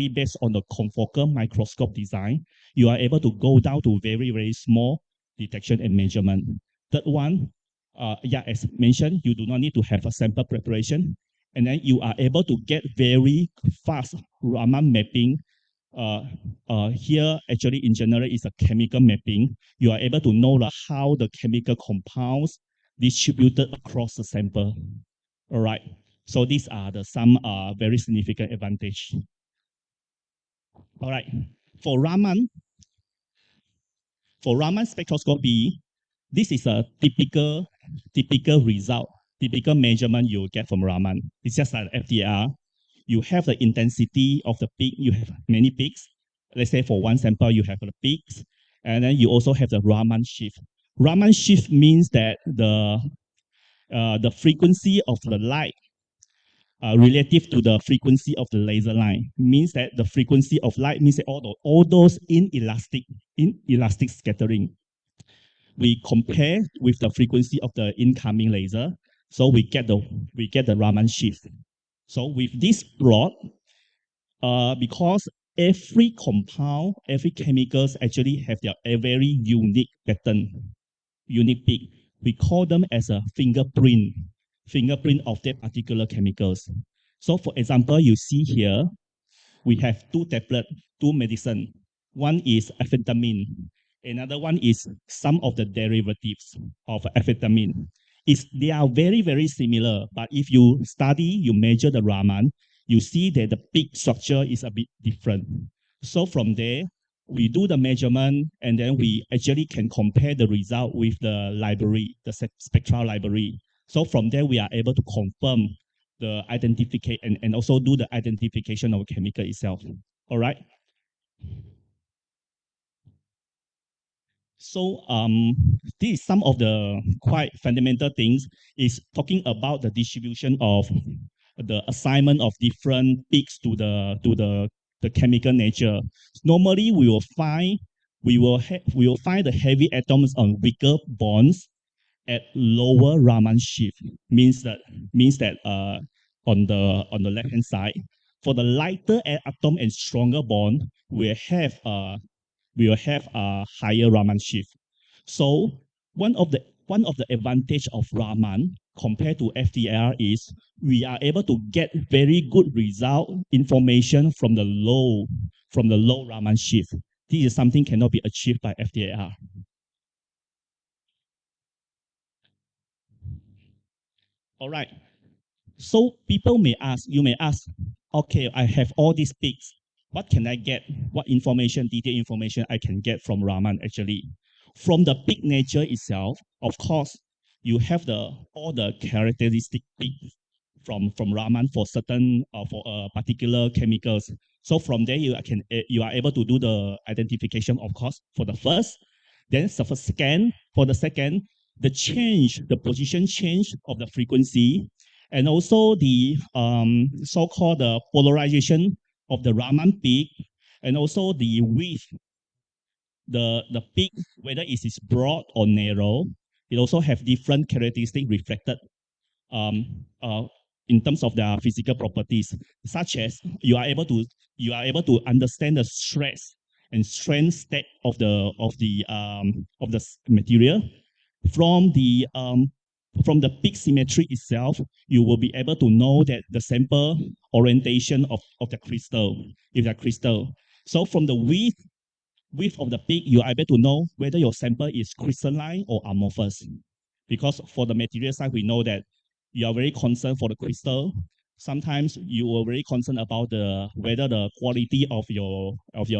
based on the confocal microscope design, you are able to go down to very, very small detection and measurement. Third one, as mentioned, you do not need to have a sample preparation, and then you are able to get very fast Raman mapping. Here, actually, in general, is a chemical mapping. You are able to know how the chemical compounds distributed across the sample. All right. So these are some very significant advantage. All right. For Raman spectroscopy, this is a typical result, typical measurement you get from Raman. It's just like FDR. You have the intensity of the peak. You have many peaks. Let's say for one sample, you have the peaks, and then you also have the Raman shift. Raman shift means that the frequency of the light relative to the frequency of the laser line means that the frequency of light means that all those inelastic scattering. We compare with the frequency of the incoming laser, so we get the Raman shift. So with this plot, because every compound, every chemicals actually have their a very unique pattern, unique peak. We call them as a fingerprint of that particular chemicals. So for example, you see here, we have two tablet, two medicine. One is amphetamine. Another one is some of the derivatives of amphetamine. They are very, very similar, but if you study, you measure the Raman, you see that the peak structure is a bit different. So from there, we do the measurement, and then we actually can compare the result with the library, the spectral library. So from there, we are able to confirm the identification and also do the identification of chemical itself. All right. So this is some of the quite fundamental things is talking about the distribution of the assignment of different peaks to the chemical nature. Normally, we will find the heavy atoms on weaker bonds at lower Raman shift. Means that on the left hand side, for the lighter atom and stronger bond, we will have a higher Raman shift. So one of the advantage of Raman compared to FTIR is we are able to get very good result information from the low Raman shift. This is something cannot be achieved by FTIR. All right. So you may ask, okay, I have all these peaks. What can I get? What detailed information I can get from Raman actually? From the peak nature itself, of course, you have all the characteristic peaks from Raman for certain for particular chemicals. So from there you are able to do the identification, of course, for the first, then for second, the position change of the frequency, and also the so-called the polarization of the Raman peak, and also the width, the peak, whether it is broad or narrow. It also have different characteristics reflected in terms of their physical properties, such as you are able to understand the stress and strain state of the material from the peak symmetry itself. You will be able to know that the sample orientation of the crystal, if that crystal. So from the width of the peak, you are able to know whether your sample is crystalline or amorphous. Because for the material side, we know that you are very concerned for the crystal. Sometimes you are very concerned about whether the quality of your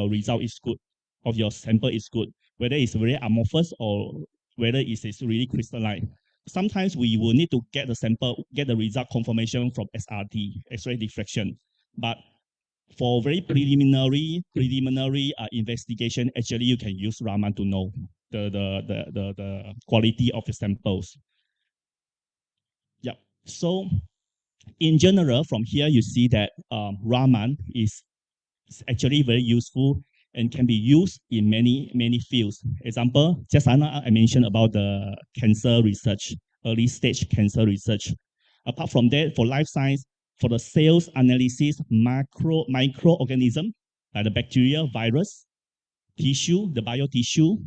result is good, of your sample is good, whether it's very amorphous or whether it is really crystalline. Sometimes we will need to get the result confirmation from SRT, X-ray diffraction. But for very preliminary investigation, actually you can use Raman to know the quality of the samples. Yeah. So in general, from here you see that Raman is actually very useful and can be used in many fields. Example, just now I mentioned about the cancer research, early stage cancer research. Apart from that, for life science, For the cells analysis, microorganism like the bacteria, virus, tissue, the bio tissue,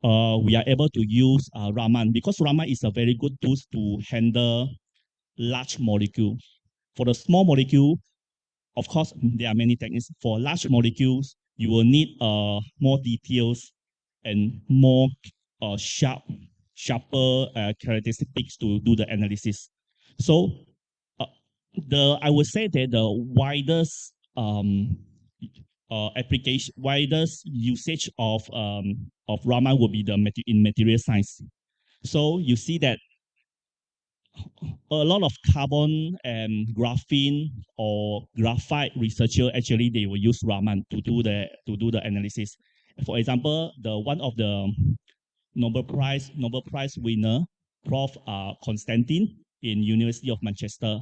we are able to use Raman because Raman is a very good tool to handle large molecule. For the small molecule, of course, there are many techniques. For large molecules, you will need more details and more sharper characteristics to do the analysis. So uh, I would say that the widest application, widest usage of Raman will be in material science. So you see that a lot of carbon and graphene or graphite researcher actually they will use Raman to do the analysis. For example, the one of the Nobel Prize winner, Prof. Constantine in University of Manchester.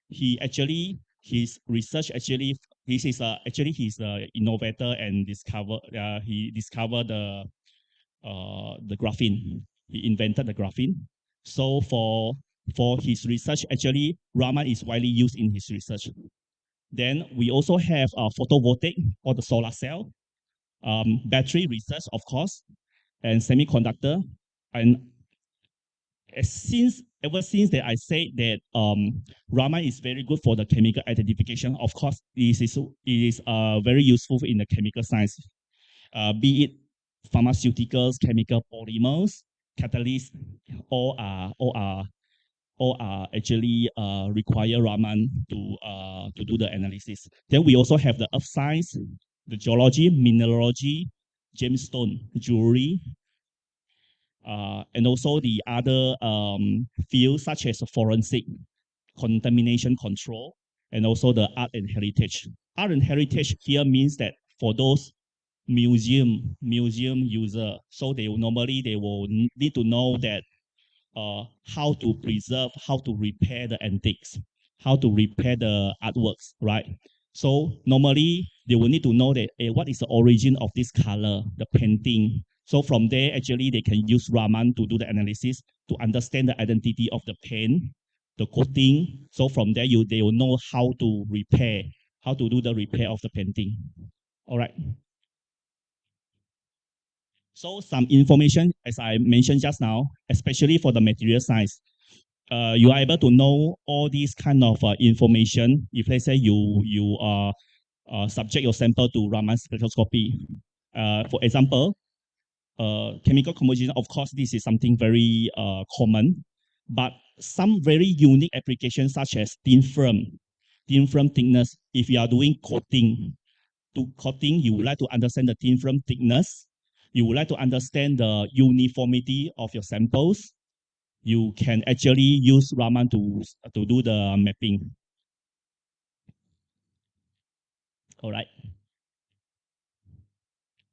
He actually his research actually he's the innovator and he discovered the graphene. He invented the graphene. So for his research, actually, Raman is widely used in his research. Then we also have photovoltaic or the solar cell, battery research, of course, and semiconductor. And ever since that I said that Raman is very good for the chemical identification, of course, it is very useful in the chemical science, be it pharmaceuticals, chemical polymers, catalysts, all are actually require Raman to do the analysis. Then we also have the earth science, the geology, mineralogy, gemstone, jewelry, and also the other fields such as forensic, contamination control, and also the art and heritage. Art and heritage here means that for those museum user, so they will need to know that how to preserve, how to repair the antiques, how to repair the artworks, right? So normally they will need to know that what is the origin of this color, the painting. So from there, actually, they can use Raman to do the analysis to understand the identity of the paint, the coating. So from there, they will know how to repair, how to do the repair of the painting. All right. So some information, as I mentioned just now, especially for the material science, you are able to know all these kind of information. If let's say you subject your sample to Raman spectroscopy, for example, chemical composition. Of course, this is something very common, but some very unique applications such as thin film thickness. If you are doing coating, you would like to understand the thin film thickness. You would like to understand the uniformity of your samples. You can actually use Raman to do the mapping. All right.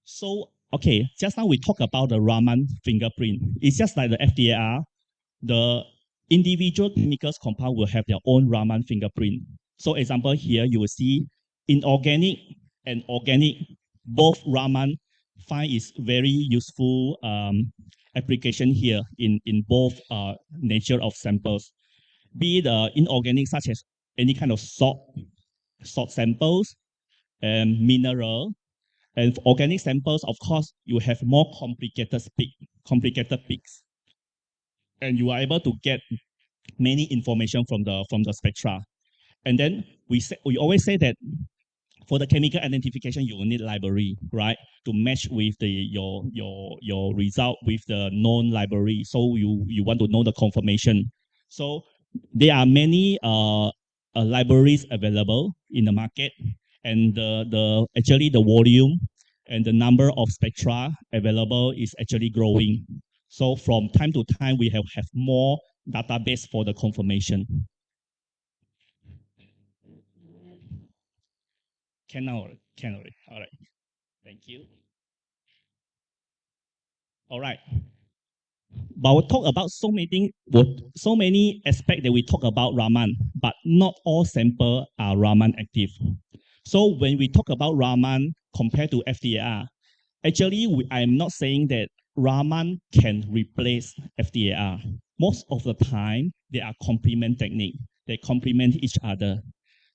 So, okay, just now we talked about the Raman fingerprint. It's just like the FDAR. The individual chemicals compound will have their own Raman fingerprint. So, example here, you will see inorganic and organic, both Raman find is very useful application here in both nature of samples. Be it inorganic, such as any kind of salt samples and mineral. And for organic samples, of course, you have more complicated peaks. And you are able to get many information from the spectra. And then we always say that for the chemical identification, you will need library, right, to match with your result with the known library. So you want to know the confirmation. So there are many libraries available in the market, and actually the volume and the number of spectra available is actually growing. So from time to time, we have more database for the confirmation. Can already. All right. Thank you. All right. But we'll talk about so many aspects that we talk about Raman, but not all sample are Raman active. So when we talk about Raman compared to FDAR, actually I'm not saying that Raman can replace FDAR. Most of the time, they are complement technique. They complement each other.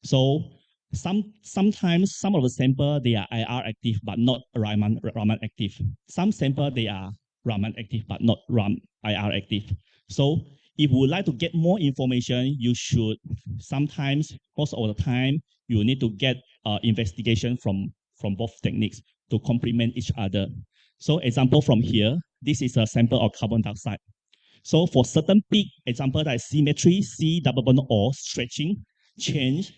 So sometimes some of the sample they are IR active but not Raman active. Some sample they are Raman active but not IR active. So if you would like to get more information, you should sometimes, most of the time, you need to get investigation from both techniques to complement each other. So example from here, this is a sample of carbon dioxide. So for certain peak, example like symmetry, C double bond or stretching, change,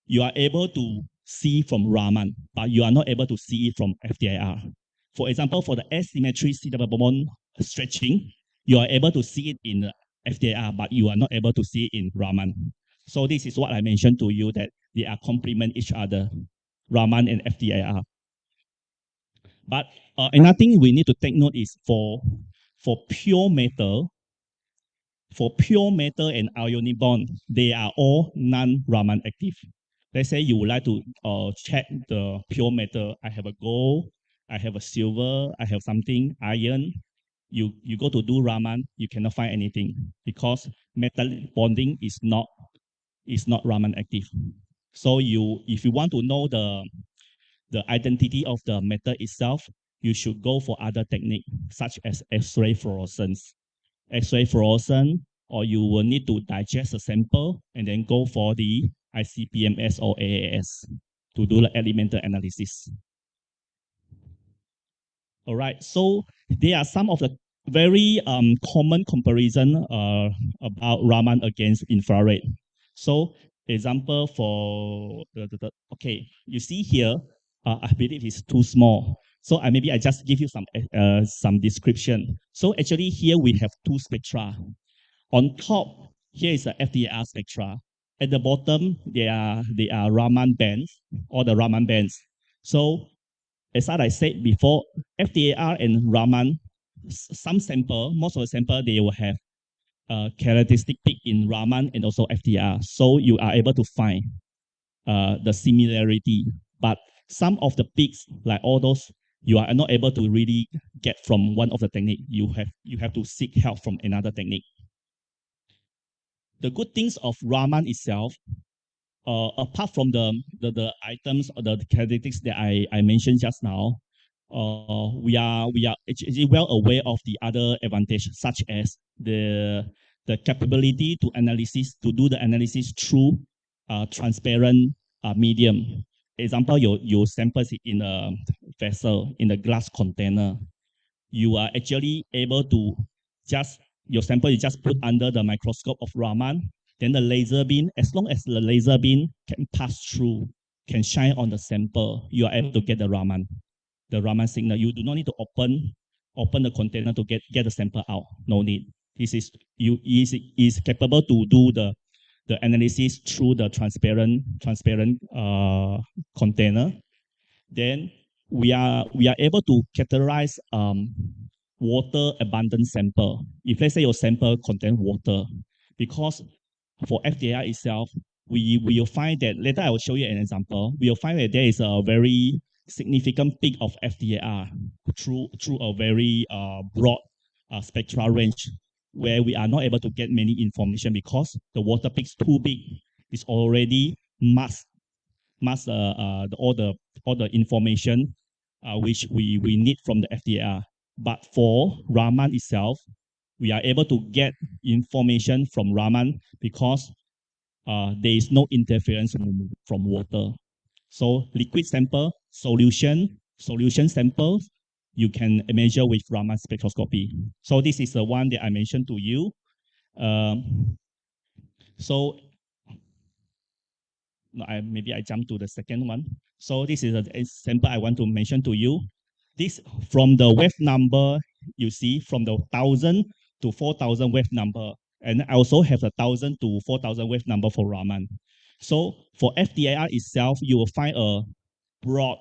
you are able to see from Raman, but you are not able to see it from FTIR. For example, for the asymmetry C double bond stretching, you are able to see it in the FTIR, but you are not able to see it in Raman. So this is what I mentioned to you that they are complement each other, Raman and FTIR. But another thing we need to take note is for pure metal, and ionic bond, they are all non-Raman active. Let's say you would like to check the pure metal. I have a gold, I have a silver, I have something, iron. You go to do Raman, you cannot find anything because metal bonding is not Raman active. So if you want to know the identity of the metal itself, you should go for other technique such as X-ray fluorescence. X-ray fluorescence, or you will need to digest a sample and then go for the ICP-MS or AAS to do the elemental analysis. All right, so there are some of the very common comparison about Raman against infrared. So example for okay, you see here, I believe it's too small. So maybe I just give you some description. So actually here we have two spectra. On top, here is the FDR spectra. At the bottom, they are Raman bands, or the Raman bands. So as I said before, FDAR and Raman, some sample, most of the sample, they will have characteristic peak in Raman and also FDR. So you are able to find the similarity. But some of the peaks, like all those, you are not able to really get from one of the technique. You have to seek help from another technique. The good things of Raman itself, apart from the items or the characteristics that I mentioned just now, we are actually well aware of the other advantages, such as the capability to do the analysis through transparent medium. Example, your samples in a vessel, in a glass container. You are actually able to just, your sample is just put under the microscope of Raman, then the laser beam, as long as the laser beam can pass through, can shine on the sample, you are able to get the Raman signal. You do not need to open the container to get the sample out. No need. This is capable to do the analysis through the transparent container. Then we are able to categorize water abundant sample. If let's say your sample contain water, because for FDR itself, we will find that, later I will show you an example, we will find that there is a very significant peak of FDR through a very broad spectral range, where we are not able to get many information because the water peak is too big. It's already masked all the information which we need from the FDR. But for Raman itself, we are able to get information from Raman because there is no interference from water. So liquid sample, solution samples, you can measure with Raman spectroscopy. So this is the one that I mentioned to you. So maybe I jump to the second one. So this is a sample I want to mention to you. This, from the wave number, you see, from the 1,000 to 4,000 wave number. And I also have 1,000 to 4,000 wave number for Raman. So for FDIR itself, you will find a broad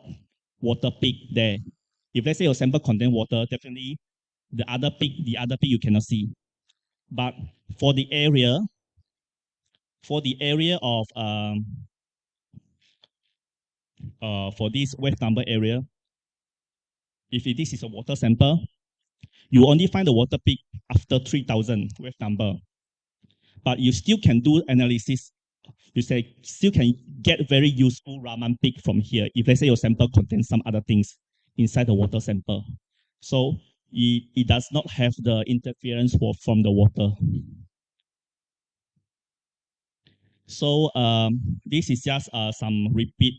water peak there. If let's say your sample contain water, definitely the other peak you cannot see. But for the area of for this wave number area, if this is a water sample, you only find the water peak after 3,000 wave number. But you still can do analysis you say still can get very useful Raman peak from here if let's say your sample contains some other things inside the water sample. So it does not have the interference from the water. So this is just some repeat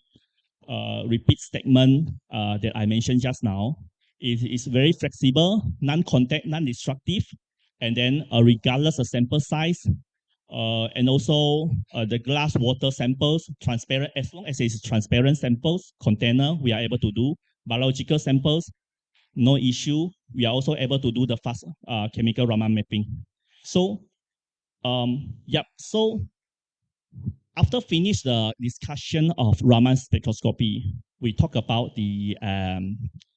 statement that I mentioned just now. It is very flexible, non-contact, non-destructive, and then regardless of sample size, and also the glass water samples, transparent, as long as it's transparent samples, container, we are able to do. Biological samples, no issue. We are also able to do the fast chemical Raman mapping. So, so after finish the discussion of Raman spectroscopy, we talk about the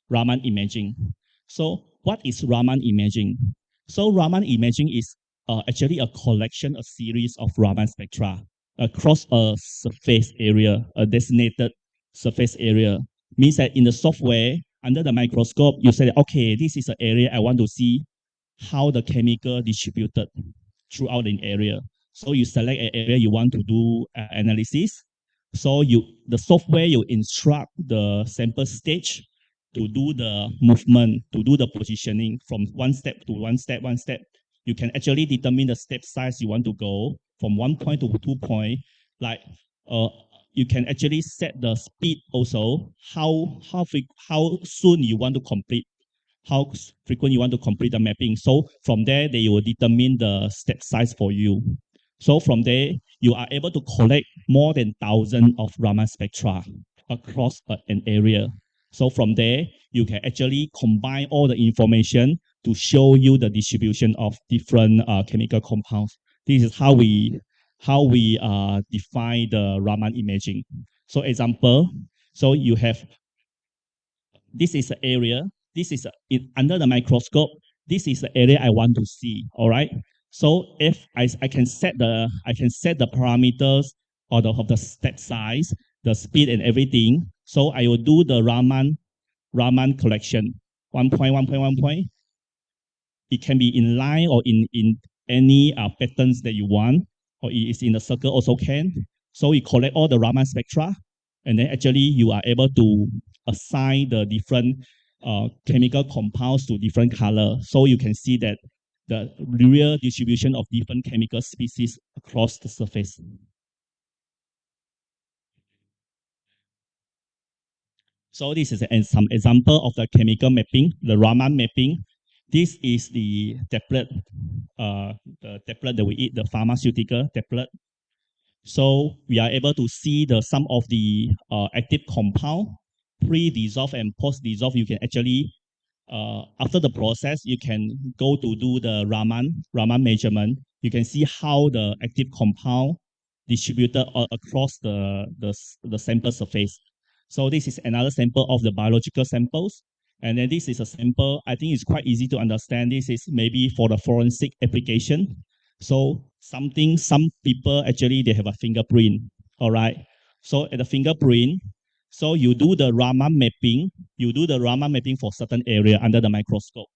Raman imaging. So what is Raman imaging? So Raman imaging is actually a collection, a series of Raman spectra across a surface area, a designated surface area. Means that in the software, under the microscope, you say, okay, this is an area I want to see how the chemical distributed throughout the area. So you select an area you want to do analysis. So the software you instruct the sample stage to do the movement, to do the positioning from one step to one step, one step. You can actually determine the step size you want to go from 1 point to 2 point. Like you can actually set the speed also, how soon you want to complete, how frequent you want to complete the mapping. So from there, they will determine the step size for you. So from there, you are able to collect more than 1,000 of Raman spectra across an area. So from there, you can actually combine all the information to show you the distribution of different chemical compounds. This is how we define the Raman imaging. So example, so you have, this is the area, this is under the microscope, this is the area I want to see, all right? So if I can set the parameters of the step size, the speed and everything. So I will do the Raman collection, 1 point, 1 point, 1 point. It can be in line or in any patterns that you want, or it is in a circle also can. So we collect all the Raman spectra, and then actually you are able to assign the different chemical compounds to different color. So you can see that the real distribution of different chemical species across the surface. So this is some example of the chemical mapping, the Raman mapping. This is the tablet that we eat, the pharmaceutical tablet. So we are able to see some of the active compound, pre-dissolve and post-dissolve. You can actually, after the process, you can go to do the Raman measurement. You can see how the active compound distributed across the sample surface. So this is another sample of the biological samples. And then this is a sample, I think it's quite easy to understand. This is maybe for the forensic application. So some people actually, they have a fingerprint, all right? So at the fingerprint, so you do the Raman mapping, for certain area under the microscope,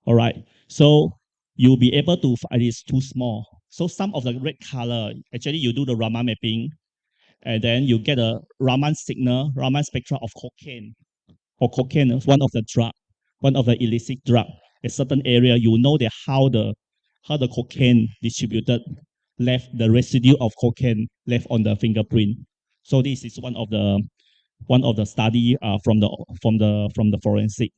all right? So you'll be able to, it is too small. So some of the red color, actually you do the Raman mapping, and then you get a Raman signal, Raman spectra of cocaine, or cocaine is one of the drug, one of the illicit drug. A certain area, you know that how the cocaine distributed, left the residue of cocaine left on the fingerprint. So this is one of the study from the forensic.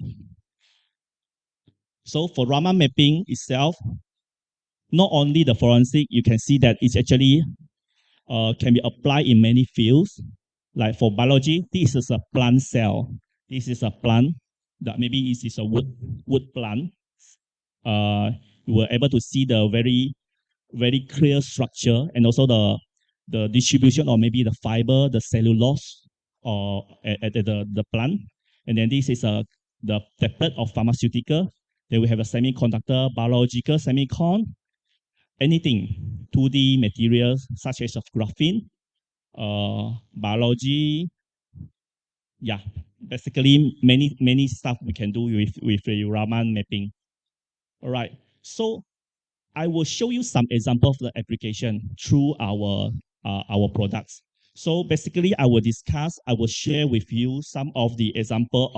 So for Raman mapping itself, not only the forensic, you can see that it's actually can be applied in many fields. Like for biology, this is a plant cell. This is a plant that maybe is a wood plant. You were able to see the very clear structure and also the distribution, or maybe the fiber, the cellulose, or at the plant. And then this is the tablet of pharmaceutical. Then we have a semiconductor, biological semicon, anything, 2D materials such as of graphene, biology. Yeah, basically many stuff we can do with the Raman mapping. All right, so I will show you some example of the application through our our products. So basically, I will share with you some of the example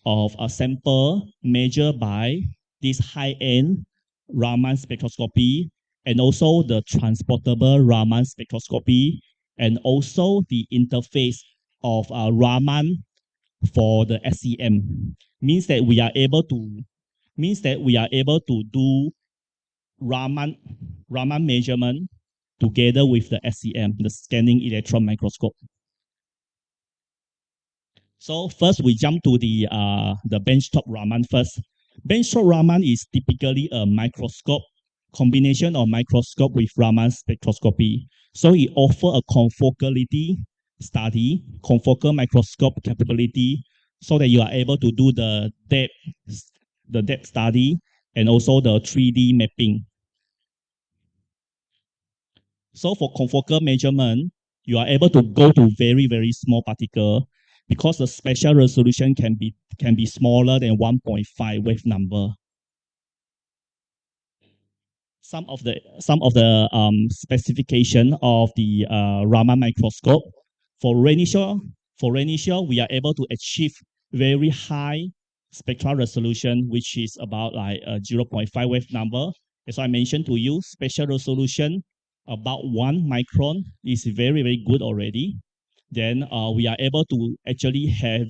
of a sample measured by this high-end Raman spectroscopy, and also the transportable Raman spectroscopy, and also the interface of Raman for the SEM. Means that we are able to do Raman measurement together with the SEM, the scanning electron microscope. So first we jump to the benchtop Raman first. Benchtop Raman is typically a microscope, combination of microscope with Raman spectroscopy. So it offers a confocality study, confocal microscope capability, so that you are able to do the depth study and also the 3D mapping. So for confocal measurement, you are able to go to very, very small particle because the spatial resolution can be smaller than 1.5 wave number. Some of the specification of the Raman microscope for initial, we are able to achieve very high spectral resolution, which is about like a 0.5 wave number. As I mentioned to you, spatial resolution about 1 micron is very, very good already. Then we are able to actually have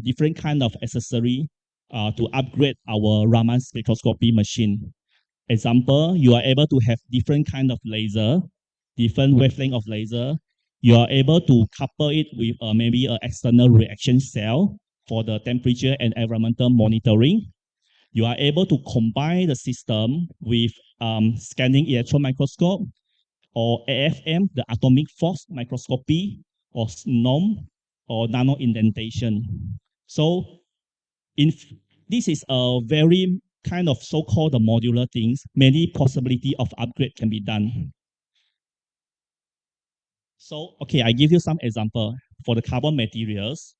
different kind of accessory to upgrade our Raman spectroscopy machine. Example, you are able to have different kind of laser, different wavelength of laser. You are able to couple it with maybe an external reaction cell for the temperature and environmental monitoring. You are able to combine the system with scanning electron microscope or AFM, the atomic force microscopy, or SNOM, or nano indentation. So this is a very kind of so-called the modular things. Many possibility of upgrade can be done. So, okay, I give you some example for the carbon materials.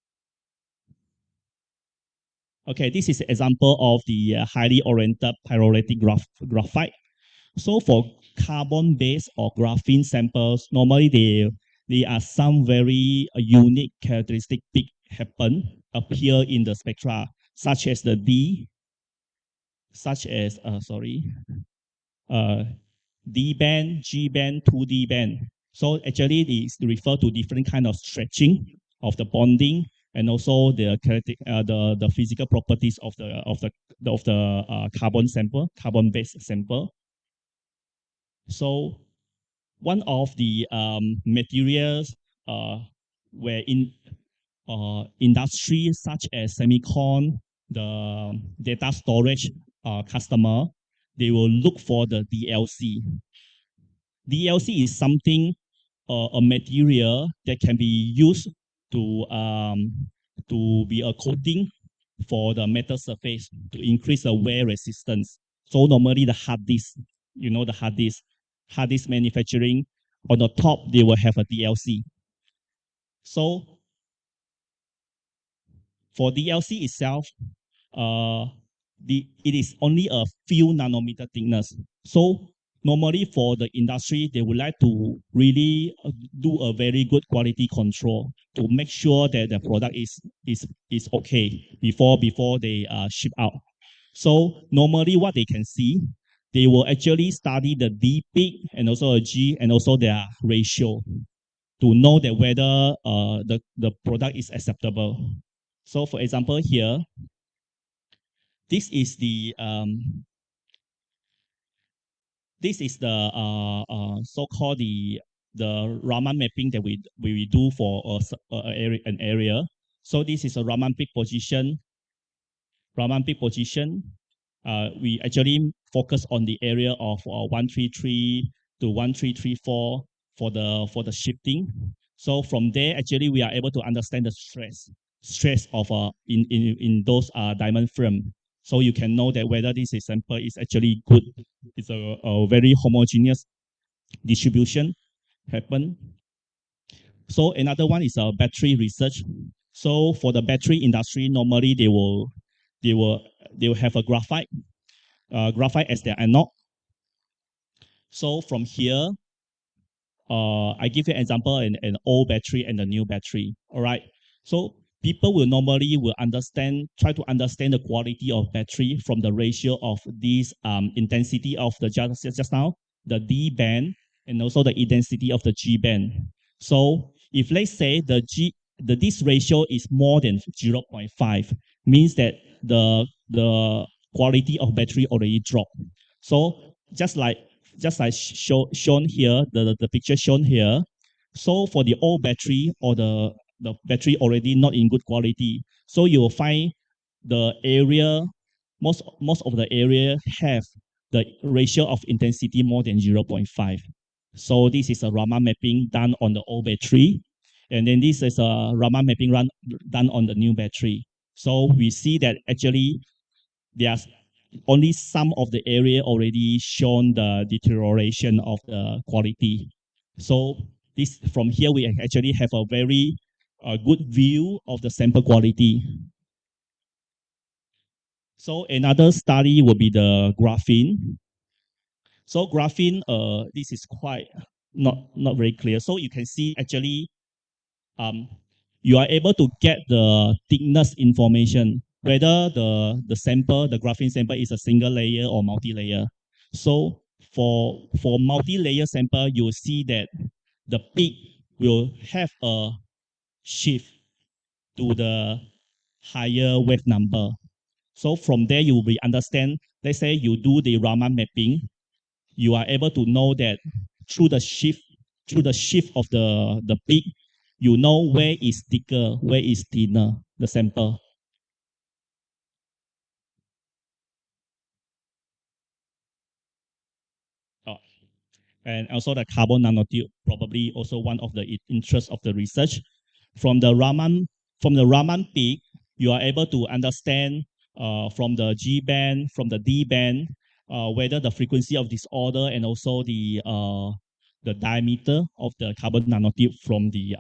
Okay, this is an example of the highly oriented pyrolytic graphite. So for carbon-based or graphene samples, normally there are some very unique characteristic peak appear in the spectra, such as the D band, G band, 2D band. So actually, it refer to different kind of stretching of the bonding and also the physical properties of the carbon-based sample. So one of the materials where in industries such as semicon, the data storage customer, they will look for the DLC. DLC is something, a material that can be used to be a coating for the metal surface to increase the wear resistance. So normally the hard disk, the hard disk manufacturing, on the top, they will have a DLC. So for DLC itself, it is only a few nanometer thickness. So normally for the industry, they would like to really do a very good quality control to make sure that the product is okay before they ship out. So normally what they can see, they will actually study the D peak and also a G and also their ratio to know that whether the product is acceptable. So for example here, this is the so-called the Raman mapping that we do for an area. So this is a Raman peak position. We actually focus on the area of 133 to 1334 for the shifting. So from there, actually, we are able to understand the stress of in those diamond frame. So you can know that whether this sample is actually good. It's a very homogeneous distribution happen. So another one is battery research. So for the battery industry, normally they will have a graphite as their anode. So from here, I give you an example, an old battery and a new battery. All right. So people will normally will try to understand the quality of battery from the ratio of this intensity of the just now, the D band, and also the intensity of the G band. So if let's say this ratio is more than 0.5, means that the quality of battery already dropped. So shown here, the picture shown here. So for the old battery or the battery already not in good quality, so you will find the area, most of the area have the ratio of intensity more than 0.5. So this is a Raman mapping done on the old battery. And then this is a Raman mapping done on the new battery. So we see that actually there's only some of the area already shown the deterioration of the quality. So this from here we actually have a very good view of the sample quality. So another study will be the graphene. So graphene, this is quite not very clear. So you can see actually um, you are able to get the thickness information, whether the graphene sample is a single layer or multi-layer. So for multi-layer sample, you will see that the peak will have a shift to the higher wave number. So from there, you will be understand, let's say you do the Raman mapping, you are able to know that through the shift of the peak, you know where is thicker, where is thinner, the sample. Oh, and also the carbon nanotube, probably also one of the interests of the research. From the Raman peak, you are able to understand from the G band, from the D band, whether the frequency of disorder and also the diameter of the carbon nanotube from the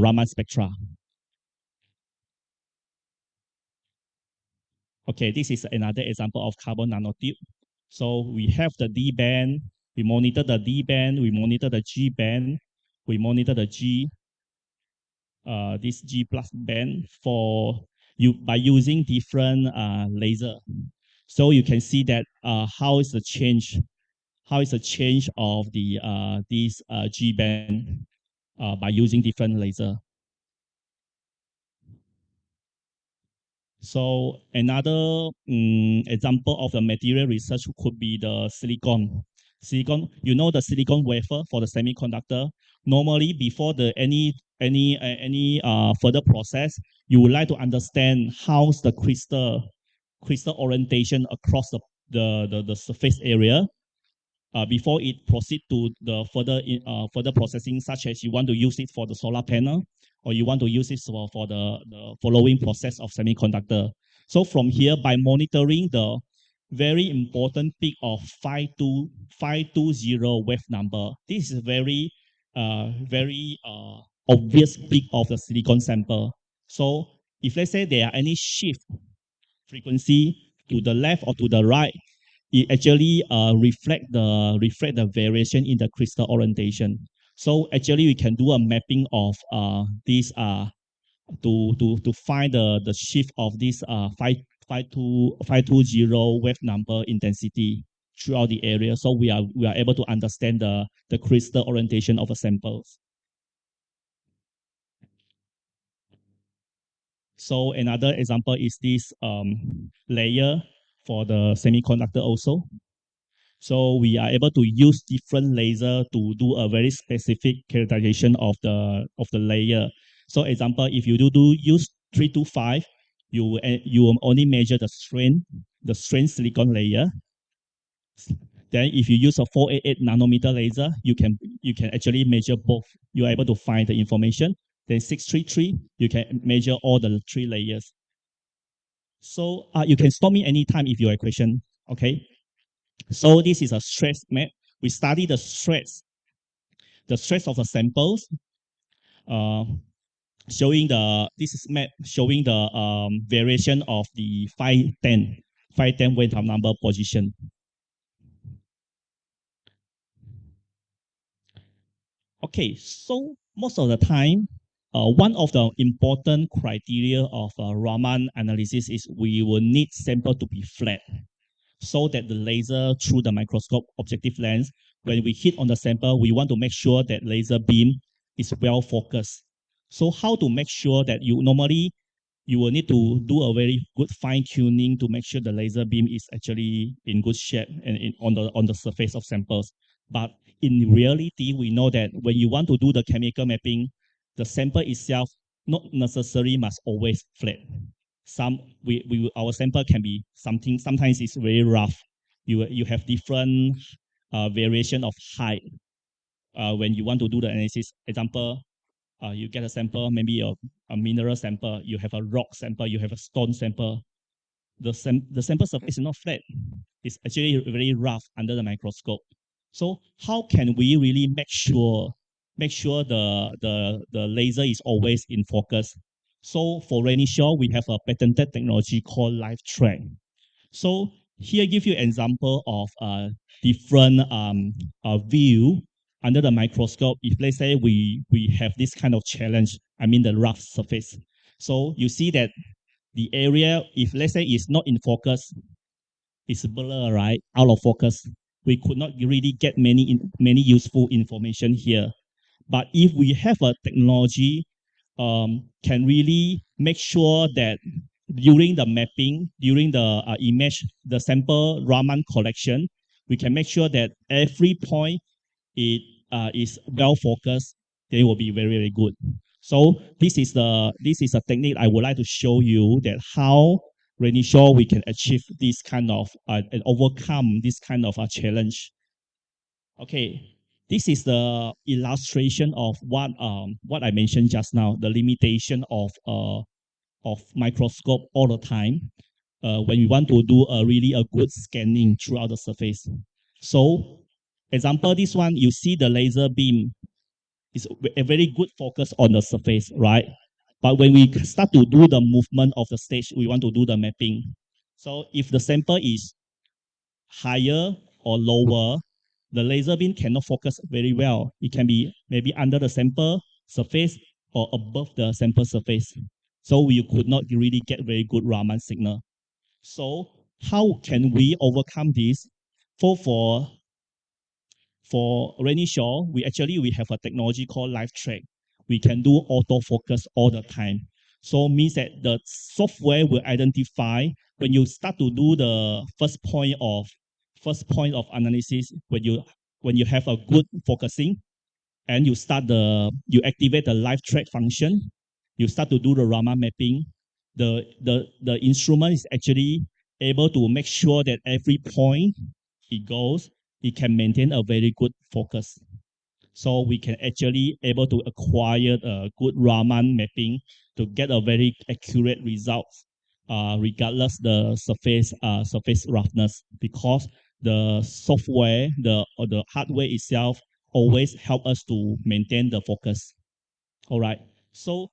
Raman spectra. Okay, this is another example of carbon nanotube. So we have the D band, we monitor the D band, we monitor the G band, we monitor the this G plus band for you by using different laser. So you can see that how is the change of the this G band by using different laser. So another example of the material research could be the silicon. Silicon, you know the silicon wafer for the semiconductor. Normally, before the any further process, you would like to understand how's the crystal orientation across the surface area before it proceed to the further processing, such as you want to use it for the solar panel or you want to use it for the following process of semiconductor. So from here, by monitoring the very important peak of 520 wave number, this is a very obvious peak of the silicon sample. So if let's say there are any shift frequency to the left or to the right, it actually reflect the variation in the crystal orientation. So actually, we can do a mapping of these to find the shift of this 520 wave number intensity throughout the area. So we are able to understand the crystal orientation of the samples. So another example is this layer for the semiconductor also. So we are able to use different laser to do a very specific characterization of the layer. So example, if you do use 325, you will only measure the strain silicon layer. Then if you use a 488 nanometer laser, you can actually measure both. You are able to find the information. Then 633, you can measure all the three layers. So you can stop me anytime if you have a question. Okay. So this is a stress map. We study the stress of the samples, uh, showing this is map showing the variation of the 510 wave number position. Okay, so most of the time, one of the important criteria of Raman analysis is we will need sample to be flat so that the laser through the microscope objective lens, when we hit on the sample, we want to make sure that laser beam is well focused. So how to make sure that you will need to do a very good fine tuning to make sure the laser beam is actually in good shape and on the surface of samples. But in reality, we know that when you want to do the chemical mapping, the sample itself not necessarily must always flat. Some we our sample can be something. Sometimes it's very rough. You have different variation of height when you want to do the analysis. Example, you get a sample, maybe a mineral sample, you have a rock sample, you have a stone sample. The sample surface is not flat. It's actually very rough under the microscope. So how can we really make sure the laser is always in focus? So for Renishaw, we have a patented technology called live track. So here give you an example of a different view under the microscope. If let's say we have this kind of challenge, I mean the rough surface. So you see that the area, if let's say is not in focus, it's blur, right? Out of focus. We could not really get many useful information here. But if we have a technology can really make sure that during the mapping, during the image, the sample Raman collection, we can make sure that every point it is well focused. They will be very very good. So this is a technique I would like to show you that how really sure we can achieve this kind of and overcome this kind of a challenge. Okay, this is the illustration of what I mentioned just now, the limitation of microscope all the time when we want to do a really a good scanning throughout the surface. So, example, this one you see the laser beam is a very good focus on the surface, right? But when we start to do the movement of the stage, we want to do the mapping. So if the sample is higher or lower, the laser beam cannot focus very well. It can be maybe under the sample surface or above the sample surface. So we could not really get very good Raman signal. So how can we overcome this? For Rainy Shaw, we have a technology called Live Track. We can do autofocus all the time. So means that the software will identify when you start to do the first point of analysis when you have a good focusing and you activate the live track function, you start to do the Raman mapping. The instrument is actually able to make sure that every point it goes, it can maintain a very good focus. So we can actually able to acquire a good Raman mapping to get a very accurate result, regardless the surface roughness, because the software, the hardware itself always help us to maintain the focus. All right. So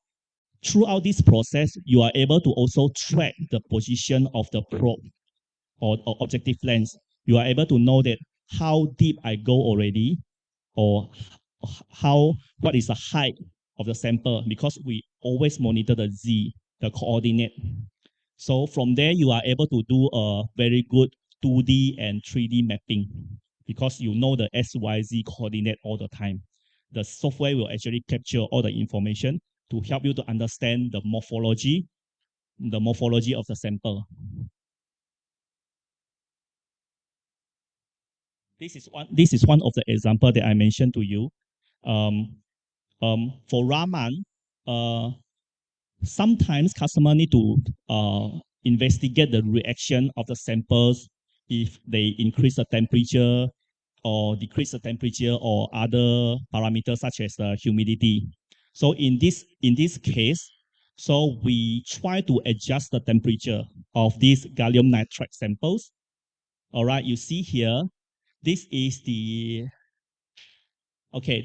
throughout this process, you are able to also track the position of the probe or objective lens. You are able to know that how deep I go already, or what is the height of the sample, because we always monitor the Z, the coordinate. So from there, you are able to do a very good 2D and 3D mapping because you know the XYZ coordinate all the time. The software will actually capture all the information to help you to understand the morphology of the sample. This is one of the example that I mentioned to you. Um, for Raman, uh, sometimes customer need to investigate the reaction of the samples if they increase the temperature or decrease the temperature or other parameters such as the humidity. So in this case, so we try to adjust the temperature of these gallium nitride samples. All right, you see here, this is the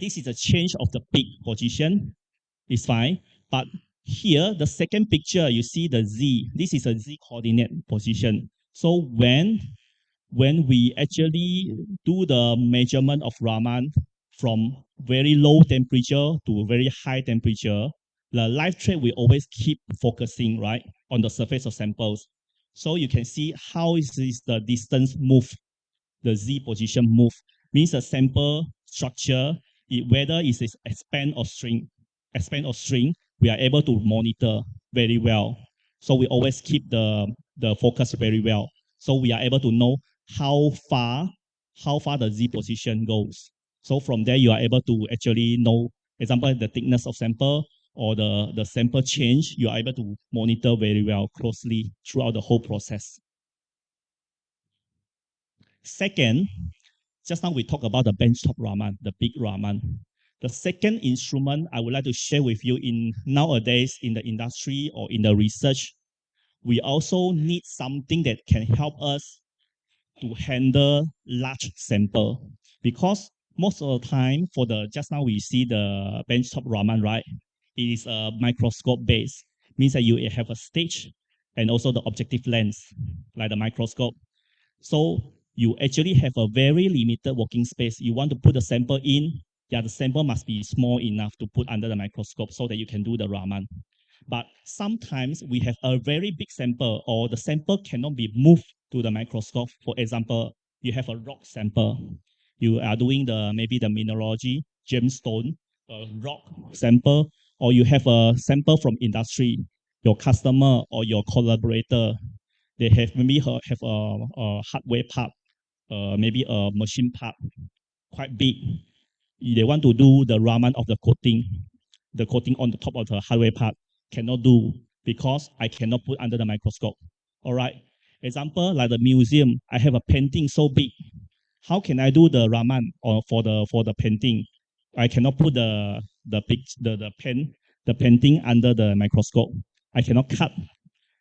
this is a change of the peak position. It's fine. But here, the second picture, you see the Z. This is a Z coordinate position. So when we actually do the measurement of Raman from very low temperature to very high temperature, the live thread will always keep focusing, right, on the surface of samples. So you can see how is the distance move, the Z position move, means the sample structure, whether it is expand or shrink, we are able to monitor very well. So we always keep the focus very well. So we are able to know how far the Z position goes. So from there, you are able to actually know, example, the thickness of sample or the sample change, you are able to monitor very well closely throughout the whole process. Second, just now we talked about the benchtop Raman, the big Raman. The second instrument I would like to share with you in nowadays in the industry or in the research, we also need something that can help us to handle large sample, because most of the time for the just now we see the benchtop Raman, right? It is a microscope base, means that you have a stage and also the objective lens like the microscope. So you actually have a very limited working space. You want to put a sample in, yeah, the sample must be small enough to put under the microscope so that you can do the Raman. But sometimes we have a very big sample or the sample cannot be moved to the microscope. For example, you have a rock sample. You are doing maybe the mineralogy, gemstone, a rock sample, or you have a sample from industry, your customer or your collaborator. They have maybe have a hardware part, maybe a machine part, quite big. They want to do the Raman of the coating on the top of the hardware part. Cannot do because I cannot put under the microscope. All right. Example, like the museum, I have a painting so big. How can I do the Raman or for the painting? I cannot put the painting under the microscope. I cannot cut.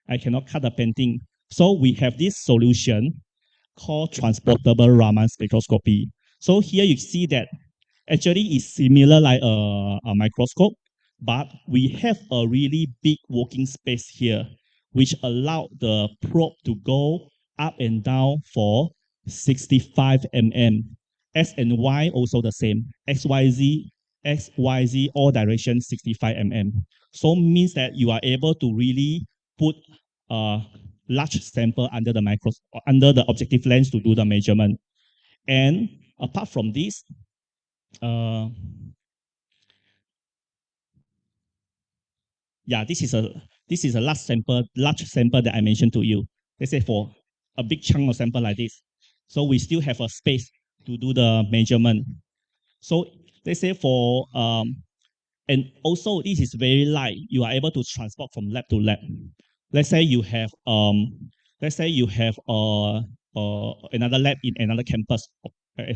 I cannot cut the painting. So we have this solution called transportable Raman spectroscopy. So here you see that actually it's similar like a microscope, but we have a really big working space here, which allow the probe to go up and down for 65 mm. X and Y also the same. XYZ, all direction 65 mm. So means that you are able to really put a large sample under the under the objective lens to do the measurement. And apart from this, uh, yeah, this is a large sample that I mentioned to you. Let's say for a big chunk of sample like this. So we still have a space to do the measurement. So let's say and also this is very light. You are able to transport from lab to lab. Let's say you have another lab in another campus,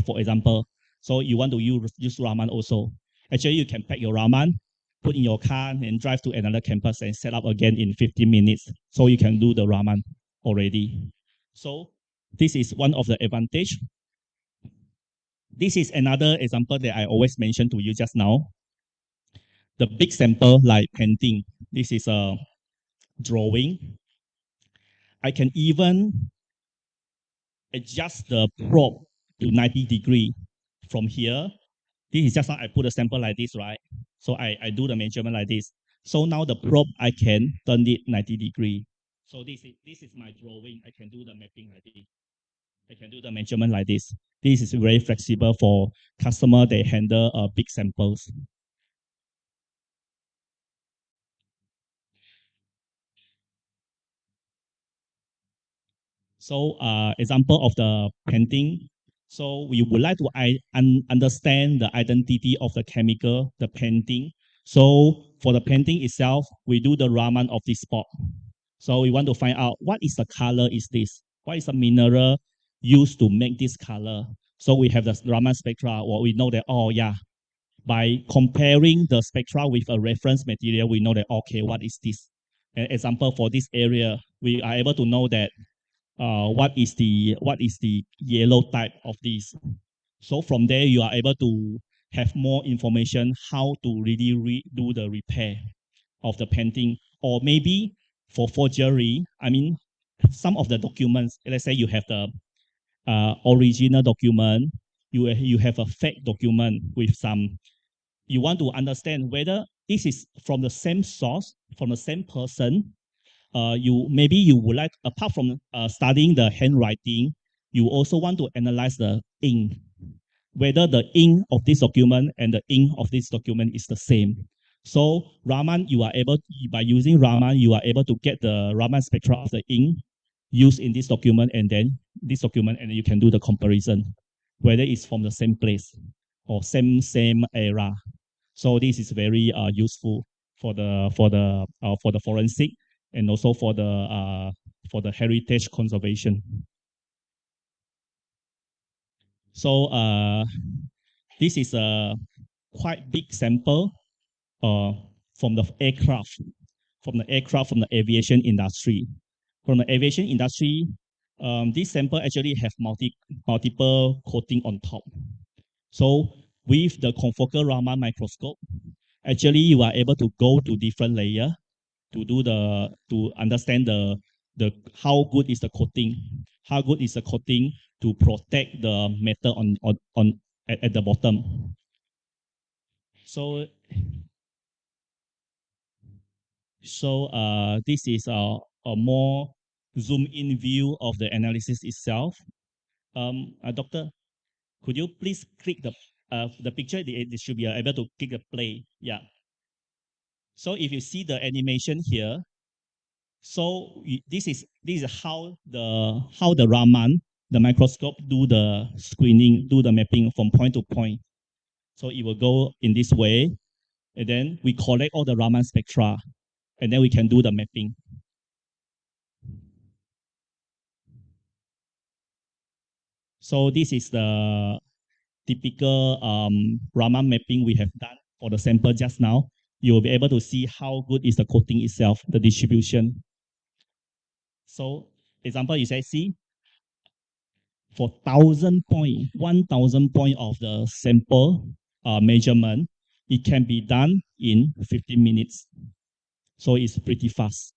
for example. So you want to use Raman also. Actually, you can pack your Raman, put in your car and drive to another campus and set up again in 15 minutes. So you can do the Raman already. So this is one of the advantage. This is another example that I always mention to you just now. The big sample like painting. This is a drawing. I can even adjust the probe to 90 degree from here. This is just how I put a sample like this, right? So I do the measurement like this. So now the probe, I can turn it 90 degree. So this is my drawing. I can do the mapping like this. I can do the measurement like this. This is very flexible for customer. They handle big samples. So example of the painting. So we would like to understand the identity of the chemical, the painting. So for the painting itself, we do the Raman of this spot. So we want to find out what is the color is this? What is the mineral used to make this color? So we have the Raman spectra, or we know that, oh yeah, by comparing the spectra with a reference material, we know that, okay, what is this? An example for this area, we are able to know that what is the yellow type of this. So from there, you are able to have more information how to really do the repair of the painting, or maybe for forgery. I mean, some of the documents. Let's say you have the original document, you have a fake document with some, you want to understand whether this is from the same source, from the same person. You maybe you would like, apart from studying the handwriting, you also want to analyze the ink, whether the ink of this document and the ink of this document is the same. So Raman, you are able, by using Raman, you are able to get the Raman spectra of the ink used in this document, and then you can do the comparison, whether it's from the same place or same era. So this is very useful for the forensic, and also for the heritage conservation. So this is a quite big sample uh, from the aircraft, from the aviation industry. From the aviation industry, this sample actually have multiple coating on top. So with the confocal Raman microscope, actually you are able to go to different layer to understand the how good is the coating, how good is the coating to protect the metal on at the bottom. So this is a more zoom in view of the analysis itself. Doctor, could you please click the picture? They should be able to click the play. Yeah. So if you see the animation here, so this is how the Raman, the microscope, do the screening, do the mapping from point to point. So it will go in this way, and then we collect all the Raman spectra, and then we can do the mapping. So this is the typical Raman mapping we have done for the sample just now. You will be able to see how good is the coating itself, the distribution. So example, you say, see, for 1,000 point of the sample measurement, it can be done in 15 minutes. So it's pretty fast.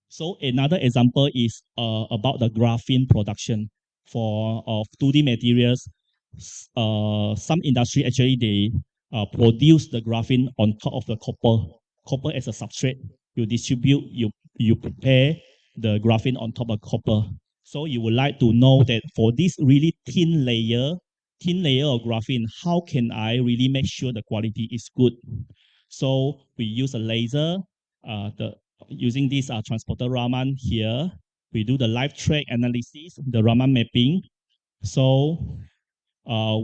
So another example is about the graphene production for of 2D materials. Some industry actually they produce the graphene on top of the copper as a substrate. You distribute, you prepare the graphene on top of copper. So you would like to know that for this really thin layer of graphene, how can I really make sure the quality is good? So we use a laser, the using this transporter Raman here. We do the live track analysis, the Raman mapping. So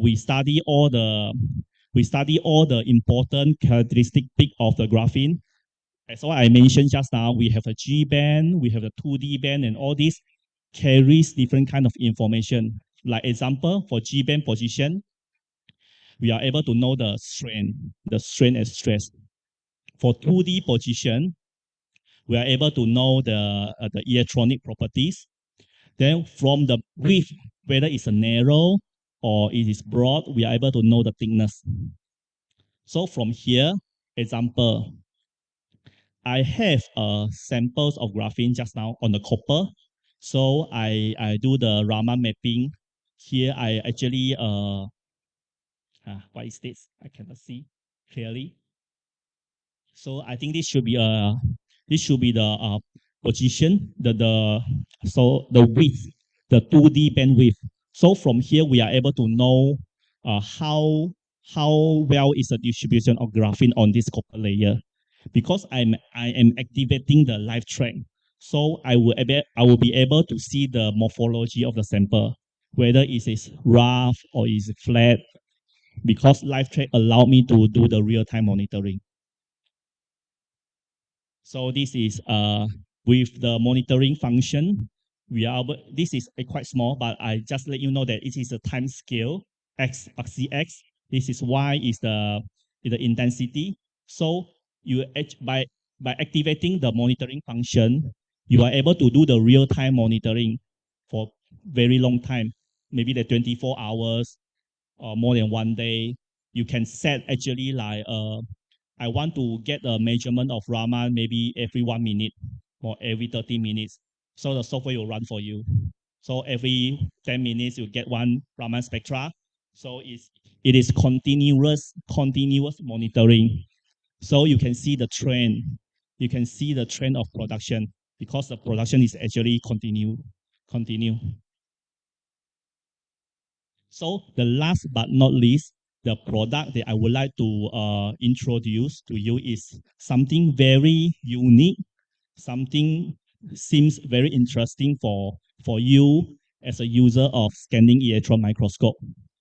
we study all the important characteristic peak of the graphene. As what I mentioned just now, we have a G band, we have a 2D band, and all this carries different kind of information. Like example, for G band position, we are able to know the strain and stress. For 2D position, we are able to know the electronic properties. Then from the width, whether it's a narrow or it is broad, we are able to know the thickness. So from here, example, I have samples of graphene just now on the copper. So I do the Raman mapping. Here I actually, what is this? I cannot see clearly. So I think this should be the position, the width, the 2D bandwidth. So from here we are able to know how well is the distribution of graphene on this copper layer. Because I am activating the live track, so I will be able to see the morphology of the sample, whether it is rough or is flat, because live track allow me to do the real time monitoring. So this is with the monitoring function. This is quite small, but I just let you know that it is a time scale, X. This is Y is the intensity. So by activating the monitoring function, you are able to do the real time monitoring for very long time, maybe the 24 hours or more than 1 day. You can set actually like I want to get a measurement of Raman maybe every 1 minute or every 30 minutes. So the software will run for you. So every 10 minutes you get one Raman spectra. So it is continuous monitoring. So you can see the trend. You can see the trend of production because the production is actually continue. So the last but not least, the product that I would like to introduce to you is something very unique, something seems very interesting for you as a user of scanning electron microscope.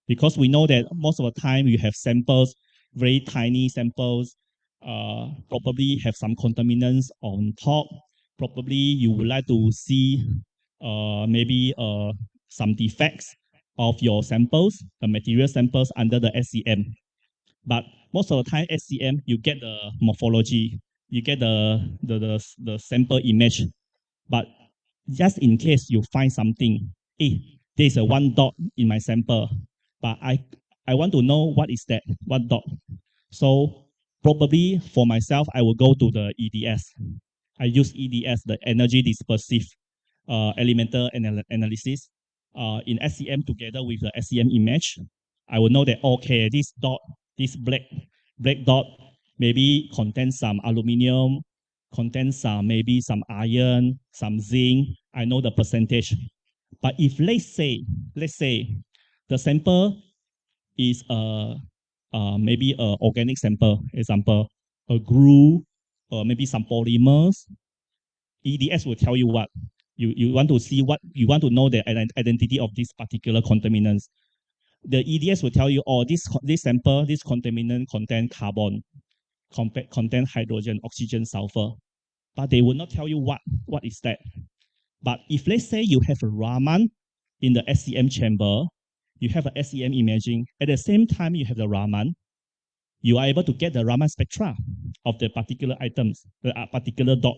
Because we know that most of the time you have samples, very tiny samples, probably have some contaminants on top. Probably you would like to see maybe some defects of your samples, the material samples under the SEM. But most of the time, SEM, you get the morphology, you get the sample image. But just in case you find something, hey, there's a one dot in my sample, but I want to know what is that, what dot. So probably for myself, I will go to the EDS. I use EDS, the energy dispersive elemental analysis in SEM together with the SEM image. I will know that, okay, this dot, this black dot maybe contains some aluminum, contains maybe some iron, some zinc. I know the percentage. But if let's say the sample is maybe a organic sample, example, a glue, maybe some polymers, EDS will tell you what you want to see, what you want to know the identity of this particular contaminants. The EDS will tell you, oh, this sample, this contaminant contain carbon, contain hydrogen, oxygen, sulfur, but they will not tell you what is that. But if let's say you have a Raman in the SEM chamber, you have a SEM imaging, at the same time you have the Raman, you are able to get the Raman spectra of the particular items, the particular dot.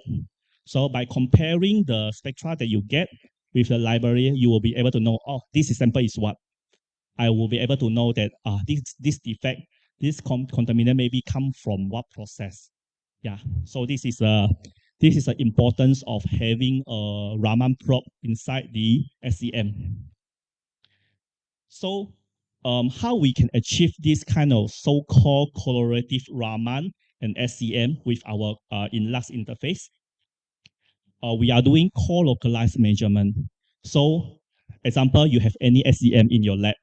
So by comparing the spectra that you get with the library, you will be able to know, oh, this sample is what. I will be able to know that this defect, this contaminant maybe come from what process. Yeah, so this is the importance of having a Raman probe inside the SEM. So how we can achieve this kind of so-called correlative Raman and SEM with our in-lux interface? We are doing co-localized measurement. So example, you have any SEM in your lab,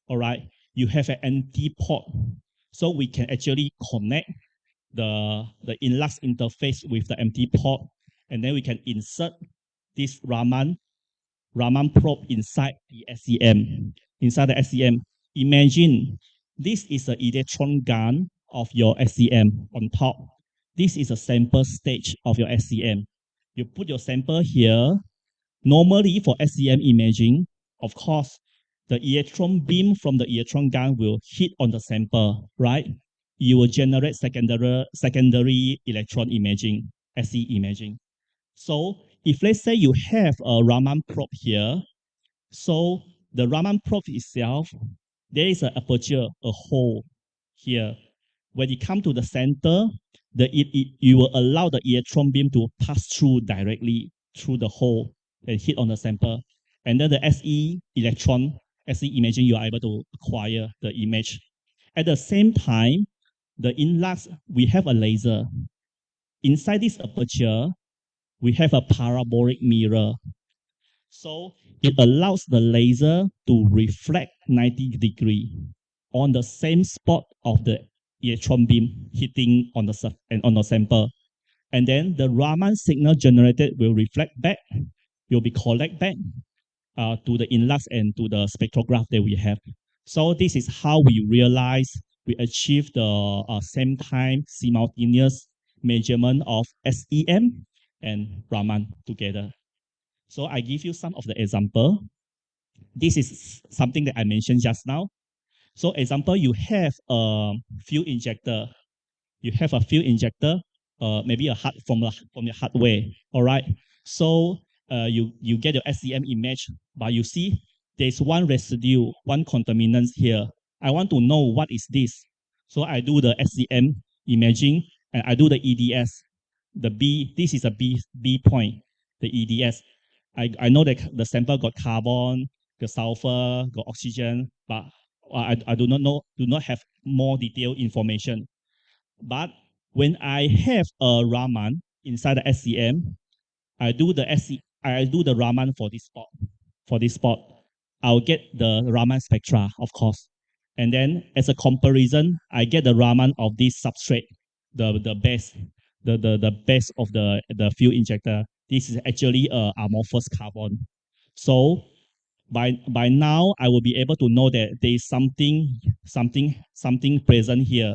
all right? You have an empty port. So we can actually connect the in-lux interface with the empty port, and then we can insert this Raman probe inside the SEM. Inside the SEM, imagine this is the electron gun of your SEM on top. This is a sample stage of your SEM. You put your sample here. Normally for SEM imaging, of course, the electron beam from the electron gun will hit on the sample, right? You will generate secondary electron imaging, SE imaging. So if let's say you have a Raman probe here, so the Raman probe itself, there is an aperture, a hole here. When it comes to the center, you will allow the electron beam to pass through directly through the hole and hit on the sample. And then the SE imaging, you are able to acquire the image. At the same time, the in-lux, we have a laser. Inside this aperture, we have a parabolic mirror. So it allows the laser to reflect 90 degrees on the same spot of the electron beam hitting on the sample. And then the Raman signal generated will reflect back, will be collect back to the in-lux and to the spectrograph that we have. So this is how we realize we achieve the same time simultaneous measurement of SEM and Raman together. So I give you some of the example. This is something that I mentioned just now. So example, you have a fuel injector. You have a fuel injector, maybe a hard from your hardware. All right. So you get your SEM image, but you see there's one residue, one contaminant here. I want to know what is this. So I do the SEM imaging and I do the EDS. The B, this is a B point, the EDS. I know that the sample got carbon, the sulfur, got oxygen, but I do not have more detailed information. But when I have a Raman inside the SCM, I do the Raman for this spot. For this spot, I'll get the Raman spectra, of course. And then as a comparison, I get the Raman of this substrate, the base, the base of the fuel injector. This is actually a amorphous carbon. So by now, I will be able to know that there is something present here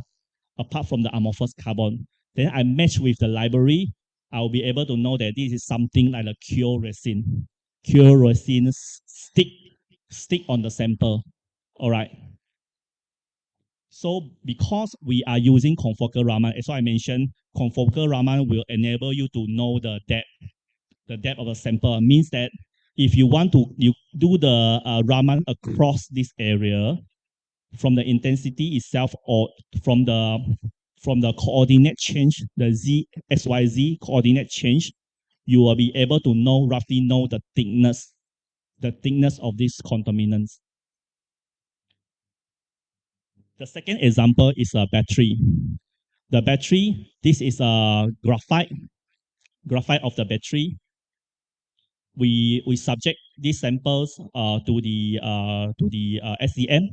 apart from the amorphous carbon. Then I match with the library. I will be able to know that this is something like a cure resin. Cure resin stick on the sample. All right. So because we are using confocal Raman, as I mentioned, confocal Raman will enable you to know the depth of the sample. Means that if you want to you do the Raman across this area, from the intensity itself or from the coordinate change, the XYZ coordinate change, you will be able to roughly know the thickness of these contaminants. The second example is a battery. The battery, this is a graphite of the battery. We subject these samples to the SEM.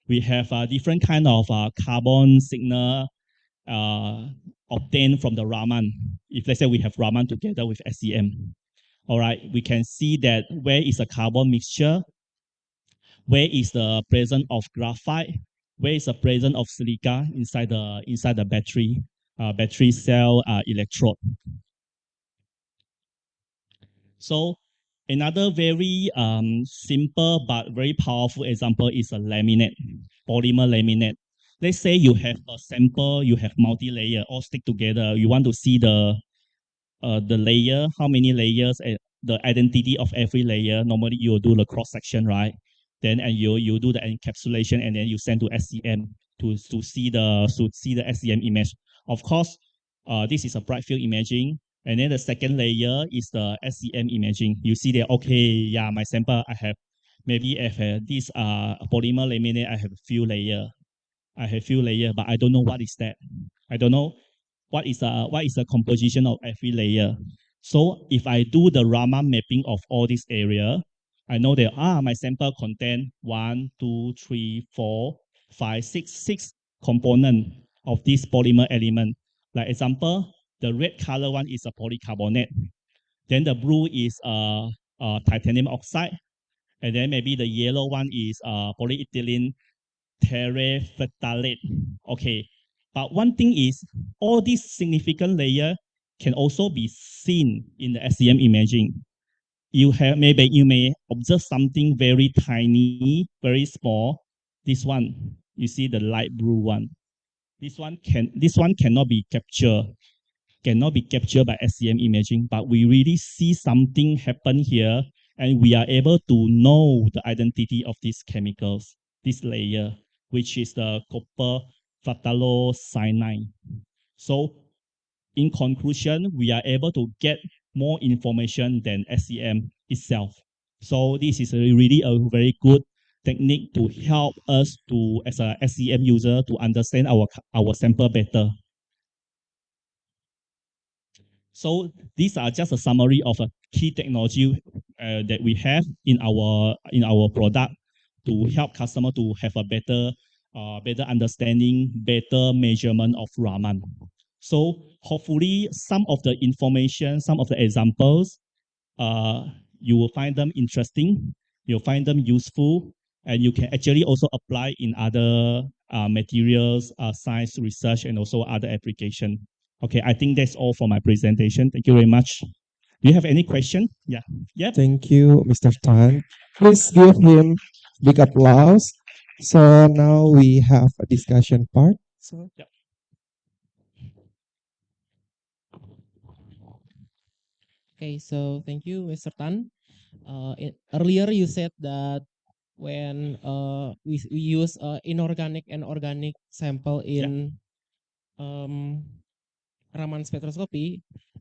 We have different kind of carbon signal obtained from the Raman. If let's say we have Raman together with SEM, all right, we can see that where is the carbon mixture, where is the presence of graphite, where is the presence of silica inside the battery cell electrode. So another very simple but very powerful example is a laminate, polymer laminate. Let's say you have a sample, you have multi-layer, all stick together. You want to see the layer, how many layers, the identity of every layer. Normally you will do the cross section, right? Then and you do the encapsulation, and then you send to SCM to see the SCM image. Of course, this is a bright field imaging, and then the second layer is the SCM imaging. You see that, okay, yeah, my sample I have maybe I have this polymer laminate. I have few layer, but I don't know what is that. I don't know what is the composition of every layer. So if I do the Raman mapping of all this area, I know that my sample contain 1, 2, 3, 4, 5, 6 component of this polymer element. Like example, the red color one is a polycarbonate. Then the blue is titanium oxide. And then maybe the yellow one is polyethylene terephthalate. Okay, but one thing is all these significant layer can also be seen in the SEM imaging. You may observe something very tiny, very small. This one, you see the light blue one. This one cannot be captured by SEM imaging, but we really see something happen here, and we are able to know the identity of these chemicals, this layer, which is the copper phthalocyanide. So in conclusion, we are able to get more information than SEM itself. So this is really a very good technique to help us to, as a SEM user, to understand our sample better. So these are just a summary of a key technology that we have in our product to help customer to have a better understanding, better measurement of Raman. So hopefully some of the information, some of the examples, you will find them interesting, you'll find them useful, and you can actually also apply in other materials, science research, and also other application. Okay, I think that's all for my presentation. Thank you very much. Do you have any question? Yeah. Yep. Thank you, Mr. Tan. Please give him big applause. So now we have a discussion part. So Yep. Okay, so thank you, Mr. Tan. Earlier you said that when we use inorganic and organic sample in Raman spectroscopy,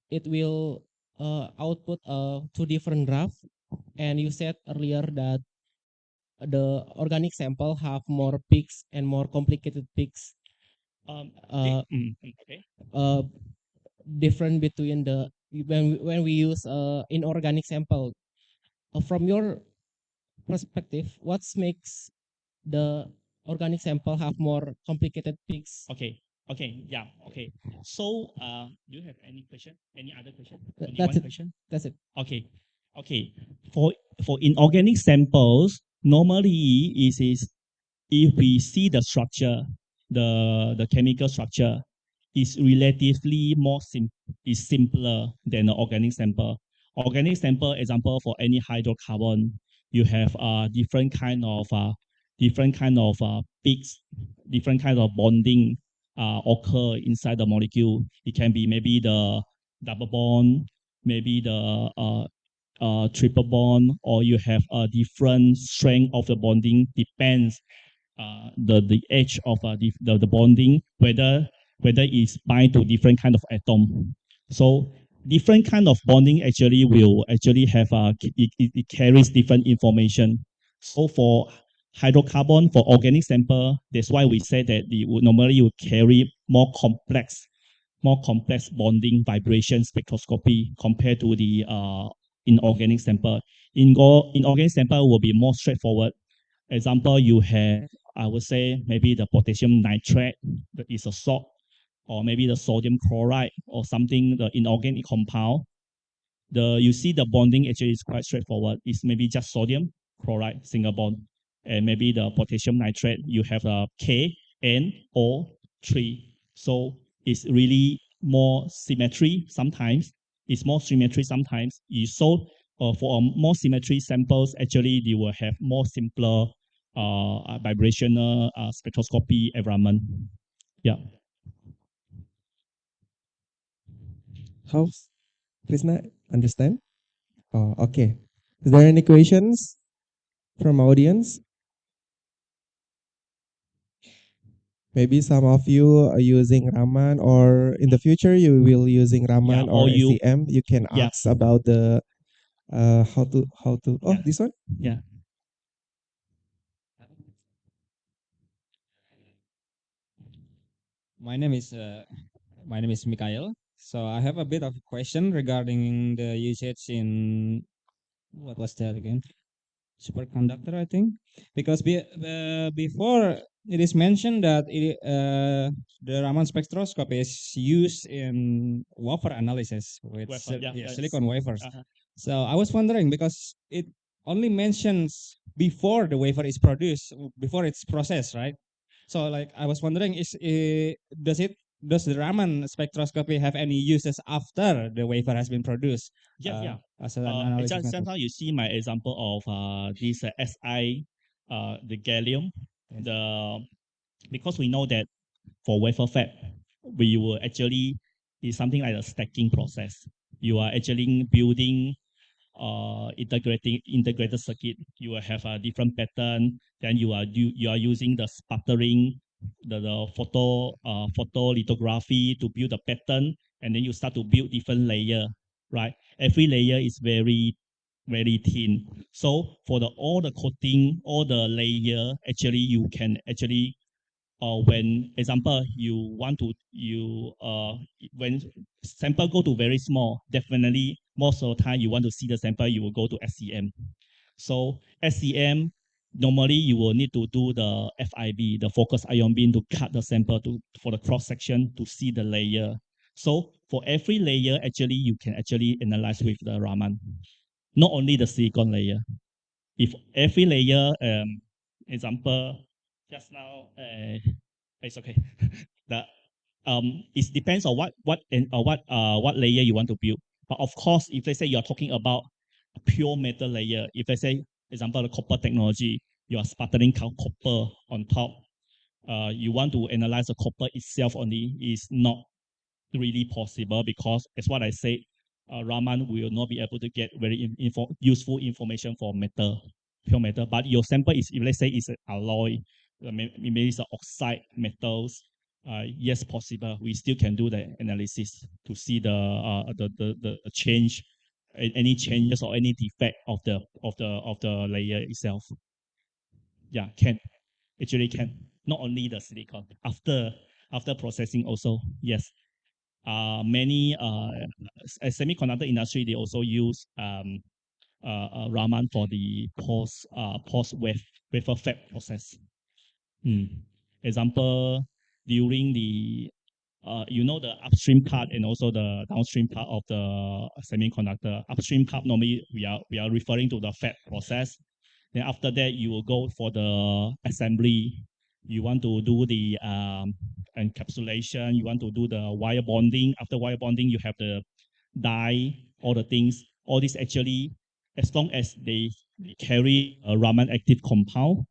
it will output two different graph, and you said earlier that the organic sample have more peaks and more complicated peaks. Okay. Uh, Different between the when we use inorganic sample. From your perspective, what makes the organic sample have more complicated peaks? Okay. Okay. Yeah. Okay. So, do you have any question? Any other question? Only That's one it. question? That's it. Okay. Okay. For inorganic samples, normally is if we see the structure, the chemical structure is relatively is simpler than the organic sample. Organic sample, example for any hydrocarbon, you have different kind of peaks, different kind of bonding occur inside the molecule. It can be maybe the double bond, maybe the triple bond, or you have a different strength of the bonding, depends the edge of the bonding, whether it's bind to different kind of atom. So different kind of bonding actually will actually have it carries different information. So for hydrocarbon, for organic sample, that's why we say that it would normally you carry more complex bonding vibration spectroscopy compared to the inorganic sample. Inorganic sample will be more straightforward. Example, you have, I would say, maybe the potassium nitrate that is a salt, or maybe the sodium chloride, or something, the inorganic compound. You see the bonding actually is quite straightforward. It's maybe just sodium chloride single bond, and maybe the potassium nitrate you have a KNO3. So it's really more symmetry sometimes. It's more symmetry sometimes. For more symmetry samples, actually they will have more simpler vibrational spectroscopy environment. Yeah. How Krishna understand? Oh, okay. Is there any questions from audience? Maybe some of you are using Raman, or in the future you will using Yeah. Raman Or or you. SEM. You can Yeah. ask about the how to. Oh, Yeah. this one. Yeah. My name is Mikhail. So I have a bit of a question regarding the usage in what was that again? Superconductor, I think, because before it is mentioned that the Raman spectroscopy is used in wafer analysis with Wafer, yeah, yes. silicon wafers. Uh-huh. So I was wondering because it only mentions before the wafer is produced, before it's processed, right? So like I was wondering, does the Raman spectroscopy have any uses after the wafer has been produced? Yes, yeah. As an analysis Just method. now you see my example of this Si, the gallium. Yes. Because we know that for wafer fab, we will actually is something like a stacking process. You are actually building integrated circuit. You will have a different pattern. Then you are using the sputtering, the photolithography to build a pattern, and then you start to build different layer. Right, every layer is very thin. So for all the coating, all the layer, actually you can actually when example you want to you when sample go to very small, definitely most of the time you want to see the sample, you will go to SEM. So SEM, normally you will need to do the FIB, the focus ion beam, to cut the sample for the cross section to see the layer. So for every layer, actually you can actually analyze with the Raman, not only the silicon layer. If every layer, example, just now, it's okay. the it depends on what layer you want to build. But of course, if they say you are talking about a pure metal layer, if they say, example, the copper technology, you are sputtering copper on top. You want to analyze the copper itself only is not really possible, because as what I said, Raman will not be able to get very useful information for metal, pure metal. But your sample is, if let's say it's an alloy, maybe it's an oxide metals, yes, possible. We still can do the analysis to see the change, any changes or any defect of the layer itself. Yeah, can actually can not only the silicon after processing also. Yes, many semiconductor industry, they also use Raman for the post wafer fab process. Example, during the the upstream part and also the downstream part of the semiconductor. Upstream part normally we are referring to the fab process. Then after that, you will go for the assembly. You want to do the encapsulation. You want to do the wire bonding. After wire bonding, you have the die, all the things. All this actually, as long as they carry a Raman active compound,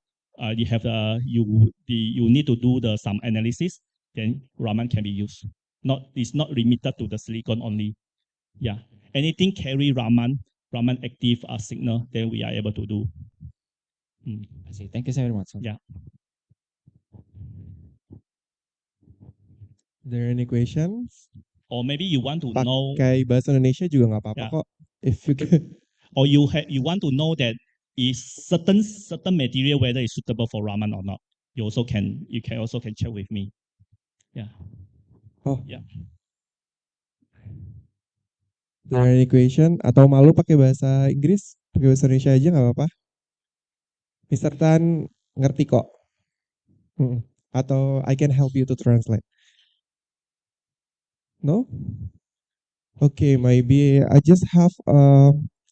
you have you need to do some analysis. Then Raman can be used. It's not limited to the silicon only. Yeah, anything carry Raman active signal, then we are able to do. I see. Thank you so very much. Yeah. There any questions? Or maybe you want to know. Pakai bahasa Indonesia juga nggak apa-apa Yeah. kok. If you can. Or you want to know that is certain material whether it's suitable for Raman or not. You can also check with me. Yeah. Oh. Yeah. There any question? Atau malu pakai bahasa Inggris? Pakai bahasa Indonesia aja nggak apa-apa. Mr. Tan ngerti kok. Atau I can help you to translate. No? Okay, maybe I just have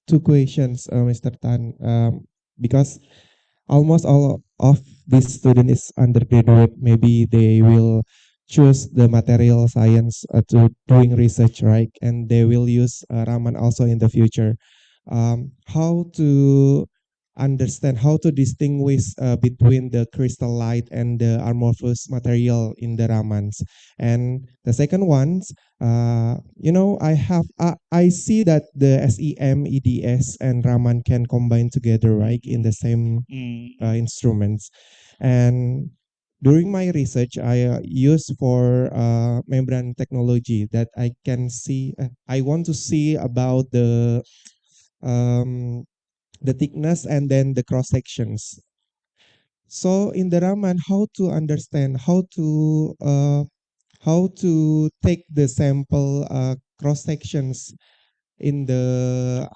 two questions, Mr. Tan, because almost all of this student is undergraduate. Maybe they will choose the material science to doing research, right? And they will use Raman also in the future. How to understand, how to distinguish between the crystallite and the amorphous material in the Ramans. And the second ones, I see that the SEM, EDS, and Raman can combine together, right, in the same instruments. And during my research, I use for membrane technology that I can see. I want to see about the thickness and then the cross sections. So in the Raman, how to understand, how to take the sample cross sections in the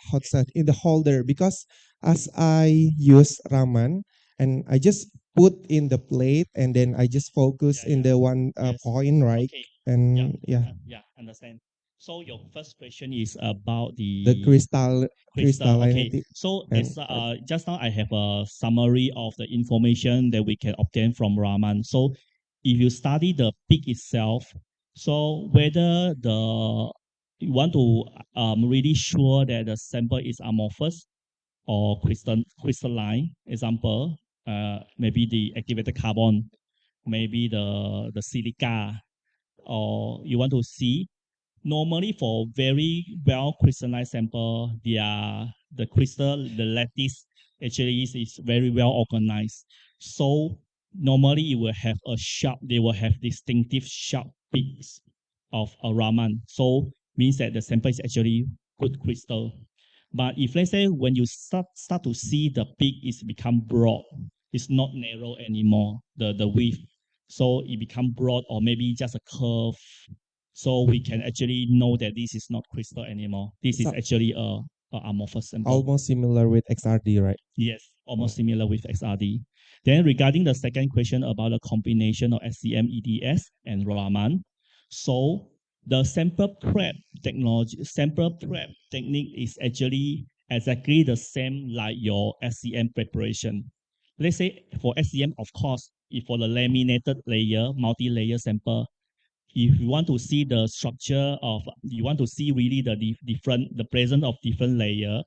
in the holder, because as I use Raman and I just put in the plate and then I just focus in the one point, right? Okay. And yeah, understand. So your first question is about the crystal. Okay. So it's just now I have a summary of the information that we can obtain from Raman. So if you study the peak itself, so whether you want to really sure that the sample is amorphous or crystalline, example, maybe the activated carbon, maybe the silica, or you want to see. Normally, for very well crystallized sample, the lattice actually is very well organized. So normally it will have they will have distinctive sharp peaks of a Raman. So means that the sample is actually good crystal. But if let's say when you start to see the peak is become broad, it's not narrow anymore, the width. So it become broad or maybe just a curve. So we can actually know that this is not crystal anymore. This is actually a amorphous sample. Almost similar with XRD, right? Yes, almost similar with XRD. Then regarding the second question about the combination of SCM, EDS, and Raman, so the sample prep technique is actually exactly the same like your SCM preparation. Let's say for SCM, of course, if for the laminated layer, multi-layer sample, if you want to see the structure of, you want to see really the presence of different layer.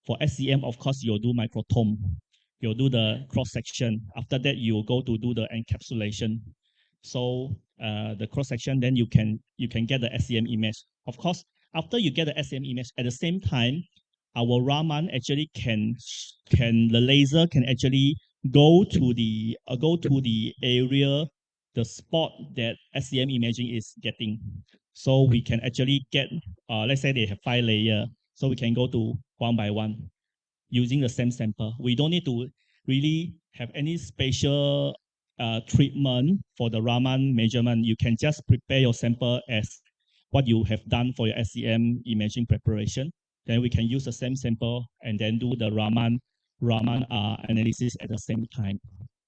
For SCM, of course, you'll do microtome. You'll do the cross section. After that, you'll go to do the encapsulation. So the cross section, then you can get the SCM image. Of course, after you get the SCM image, at the same time, our Raman actually the laser can actually go to the area the spot that SEM imaging is getting. So we can actually get, let's say they have 5 layers, so we can go to one by one using the same sample. We don't need to really have any special treatment for the Raman measurement. You can just prepare your sample as what you have done for your SEM imaging preparation. Then we can use the same sample and then do the Raman analysis at the same time.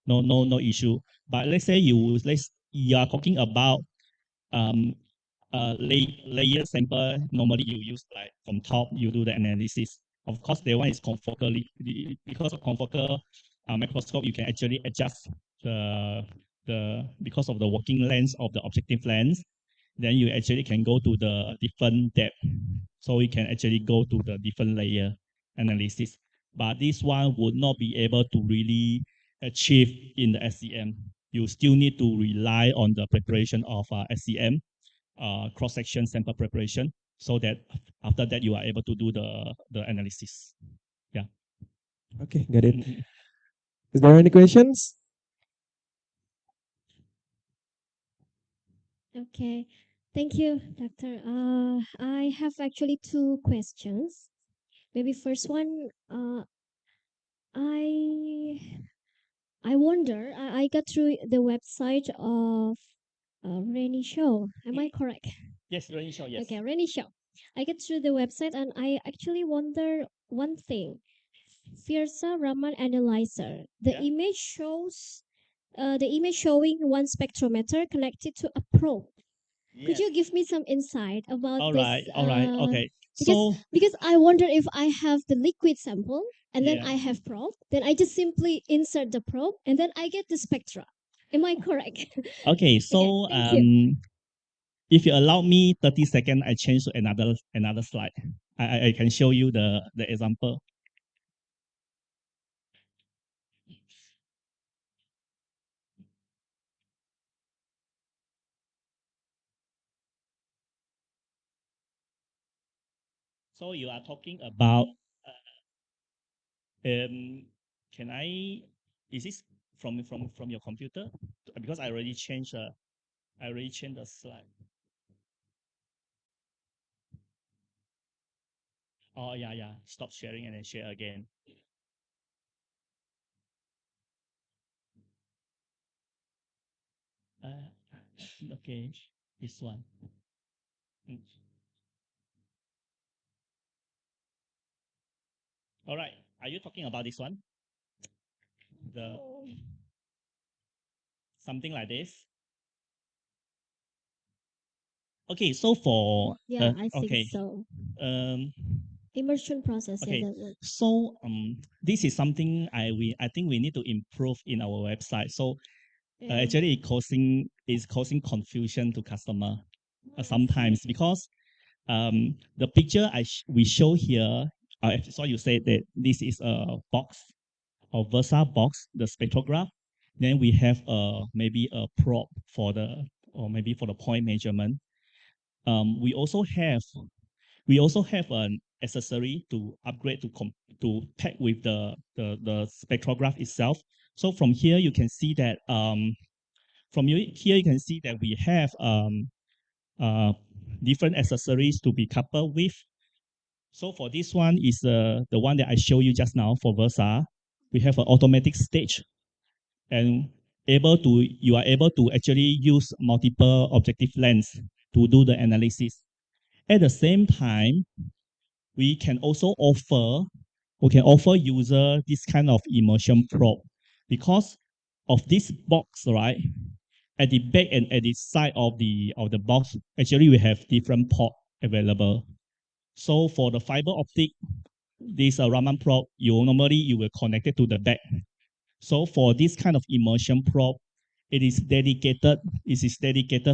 No issue. But let's say you are talking about um, layer sample. Normally you use like from top, you do the analysis. Of course, the one is confocal. Because of confocal microscope, you can actually adjust because of the working length of the objective lens. Then you actually can go to the different depth. So you can actually go to the different layer analysis. But this one would not be able to really achieve in the SEM. You still need to rely on the preparation of SEM, cross-section sample preparation, so that after that you are able to do the analysis. Yeah. Okay, got it. Is there any questions? Okay, thank you, Doctor. I have actually 2 questions. Maybe first one, I wonder. I got through the website of Rainy Show. Am I correct? Yes, Rainy Show, yes. Okay, Rainy Show. I get through the website and I actually wonder one thing. Fiersa Raman analyzer. The Yeah. image shows the image showing one spectrometer connected to a probe. Could you give me some insight about All this? right, okay. Because I wonder if I have the liquid sample and then Yeah. I have probe, then I just simply insert the probe and then I get the spectra. Am I correct? Okay, so thank you. if you allow me 30 seconds, I change to another slide. I can show you the example. So you are talking about can I is this from your computer? Because I already changed the slide. Oh yeah. Stop sharing and then share again. Okay, this one. Mm. All right. Are you talking about this one? The something like this. Okay, so for Yeah, I think okay. so. Um Immersion process. okay. Yeah, that one. So this is something I think we need to improve in our website. So Yeah. actually it's causing confusion to customer sometimes because the picture we show here, so you say that this is a box or Versa box, the spectrograph. Then we have maybe a probe for the point measurement. We also have an accessory to upgrade to pack with the spectrograph itself. So from here you can see that we have uh, different accessories to be coupled with. So for this one is the one that I showed you just now for Versa. We have an automatic stage and you are able to actually use multiple objective lens to do the analysis. At the same time, we can offer user this kind of immersion probe because of this box, right? At the back and at the side of the box, actually we have different port available. So for the fiber optic, this Raman probe, you will connect it to the back. So for this kind of immersion probe, it is dedicated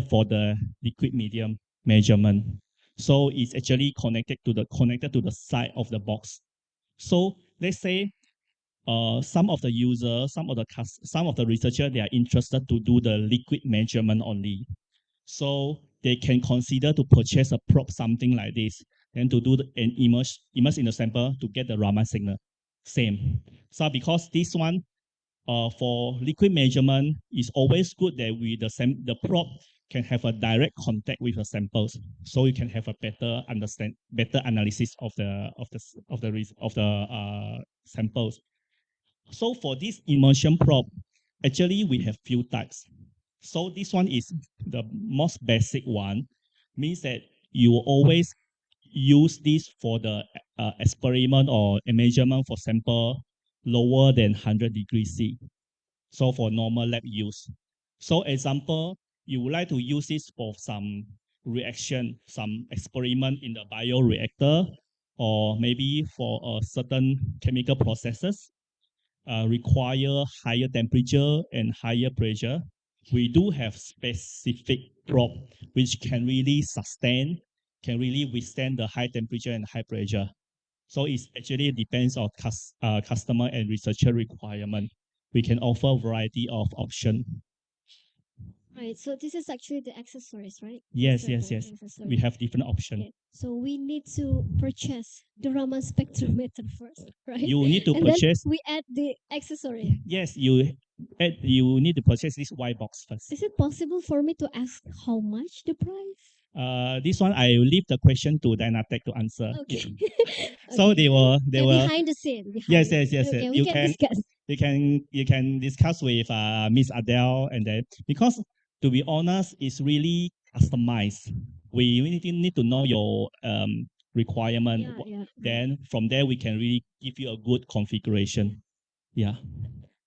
for the liquid medium measurement. So it's actually connected to the side of the box. So let's say some of the users, some of the researchers, they are interested to do the liquid measurement only. So they can consider to purchase a probe, something like this, and to do an immerse in the sample to get the Raman signal. Same. So because this one, for liquid measurement, it's always good that the probe can have a direct contact with the samples, so you can have a better analysis of the samples. So for this immersion probe, actually we have few types. So this one is the most basic one, means that you will always use this for the experiment or a measurement for sample lower than 100 degrees C. So for normal lab use. So example, you would like to use this for some reaction, some experiment in the bioreactor, or maybe for a certain chemical processes require higher temperature and higher pressure. We do have specific probe which can really withstand the high temperature and high pressure. So it actually depends on customer and researcher requirement. We can offer a variety of options. Right. So this is actually the accessories, right? Yes, Mr. yes, Tan, yes. accessory. We have different options. Okay. So we need to purchase the Raman spectrometer first, right? You need to and purchase. then we add the accessory. Yes, you need to purchase this white box first. Is it possible for me to ask how much the price? This one I will leave the question to Dynatech to answer. Okay. So Okay. they were Behind the scene. yes. Okay, we can discuss. You can discuss with Miss Adele, and then because to be honest, it's really customized. We need to know your requirement. Yeah. Then from there we can really give you a good configuration. Yeah.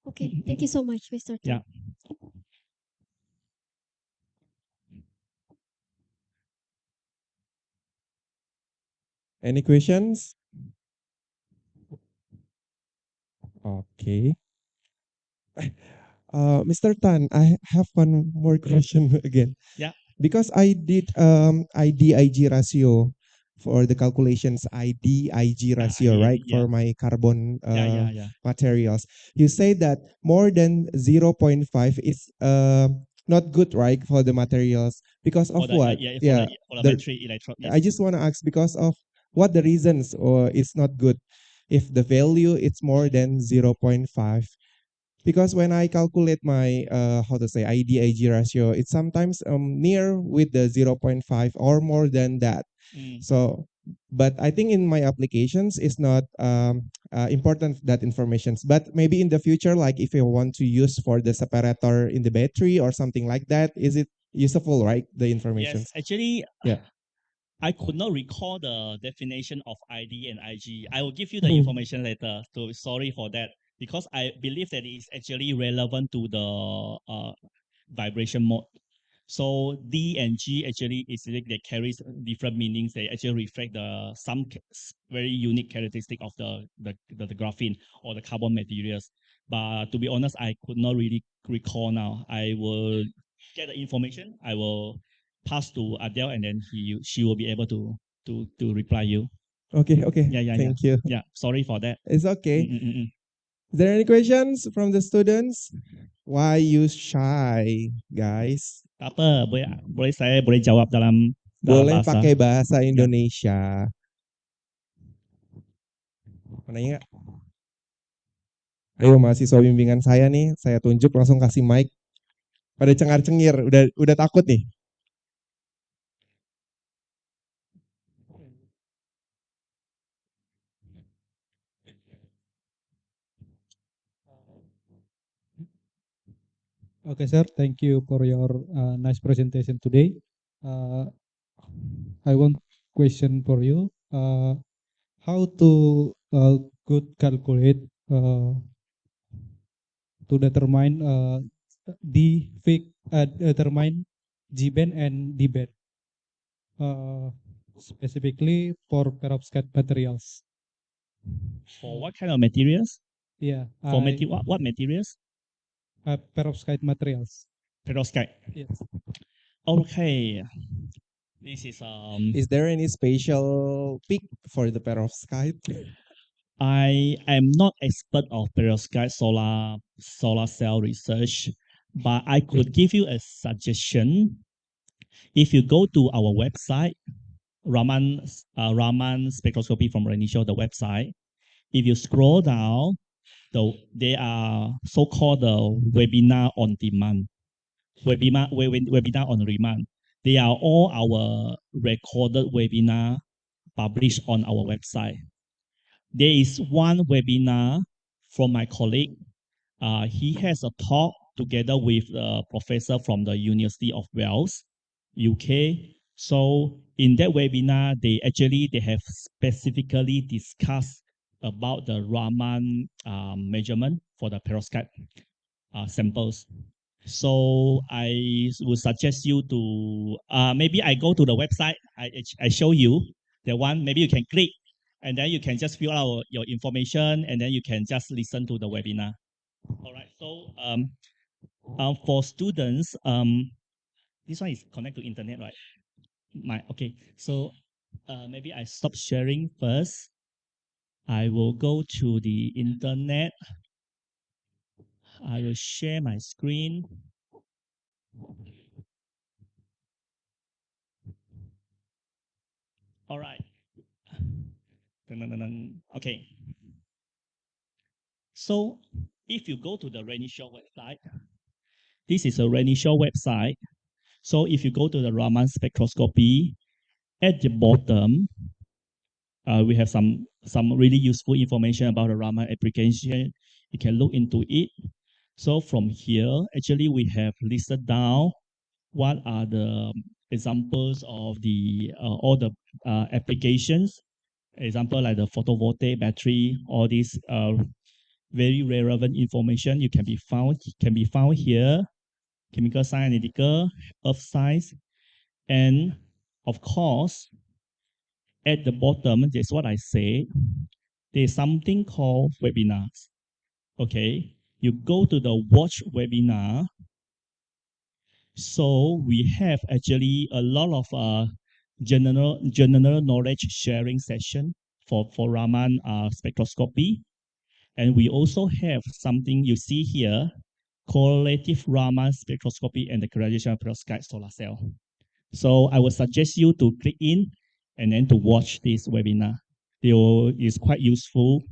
Okay. Thank you so much, Mr. Tan. Yeah. Any questions? Okay. Mr. Tan, I have one more question again. Yeah. Because I did IDIG ratio for the calculations, IDIG ratio, right? yeah. For my carbon Yeah. materials. You say that more than 0.5 is not good, right, for the materials because of what? For the the- battery electrode. I just want to ask because of what the reasons or it's not good if the value it's more than 0.5, because when I calculate my how to say IDIG ratio, it's sometimes near with the 0.5 or more than that. So, but I think in my applications it's not important that informations. But maybe in the future, like if you want to use for the separator in the battery or something like that, is it useful, right? The information. Yes, actually, Yeah. I could not recall the definition of ID and IG. I will give you the information later. So sorry for that, because I believe that it is actually relevant to the vibration mode. So D and G actually they carries different meanings. They actually reflect very unique characteristic of the graphene or the carbon materials. But to be honest, I could not really recall now. I will get the information. I will pass to Adele, and then she will be able to reply you. Okay. Yeah. Thank you. Yeah, sorry for that. It's okay. Mm-mm-mm. Is there any questions from the students? Why you shy, guys? Tak apa, saya boleh jawab dalam Boleh bahasa. pakai bahasa Indonesia. Mana nggak? Ayo mahasiswa bimbingan saya nih, saya tunjuk langsung kasih mic. Pada cengar-cengir, udah takut nih. Okay, sir. Thank you for your nice presentation today. I want question for you. How to good calculate to determine determine G band and D band, specifically for perovskite materials. For what kind of materials? Yeah. For what materials? Perovskite materials. Perovskite. Yes. Okay. This is Is there any special pick for the perovskite? I am not expert of perovskite solar cell research, but I could give you a suggestion. If you go to our website, Raman Spectroscopy from Renisho, the website, if you scroll down, they are so-called the webinar on demand, webinar on demand. They are all our recorded webinar published on our website. There is one webinar from my colleague. He has a talk together with a professor from the University of Wales, UK. So in that webinar, they have specifically discussed about the Raman measurement for the perovskite samples. So I would suggest you to maybe I go to the website. I show you the one. Maybe you can click, and then you can just fill out your information, and then you can just listen to the webinar. All right. So for students, this one is connected to internet, right? Okay. So maybe I stop sharing first. I will go to the internet. I will share my screen. All right. Okay. So if you go to the Renishaw website, this is a Renishaw website. So if you go to the Raman Spectroscopy, at the bottom, we have some really useful information about the Raman application. You can look into it. So from here, actually, we have listed down what are the examples of the all the applications. Example like the photovoltaic battery, all these very relevant information you can be found here. Chemical science, analytical, earth science, and of course, at the bottom, that's what I say. There's something called webinars. Okay, you go to the watch webinar. So we have actually a lot of general knowledge sharing session for Raman spectroscopy. And we also have something you see here, correlative Raman spectroscopy and the graduation of perovskite solar cell. So I would suggest you to click in and then to watch this webinar. It's quite useful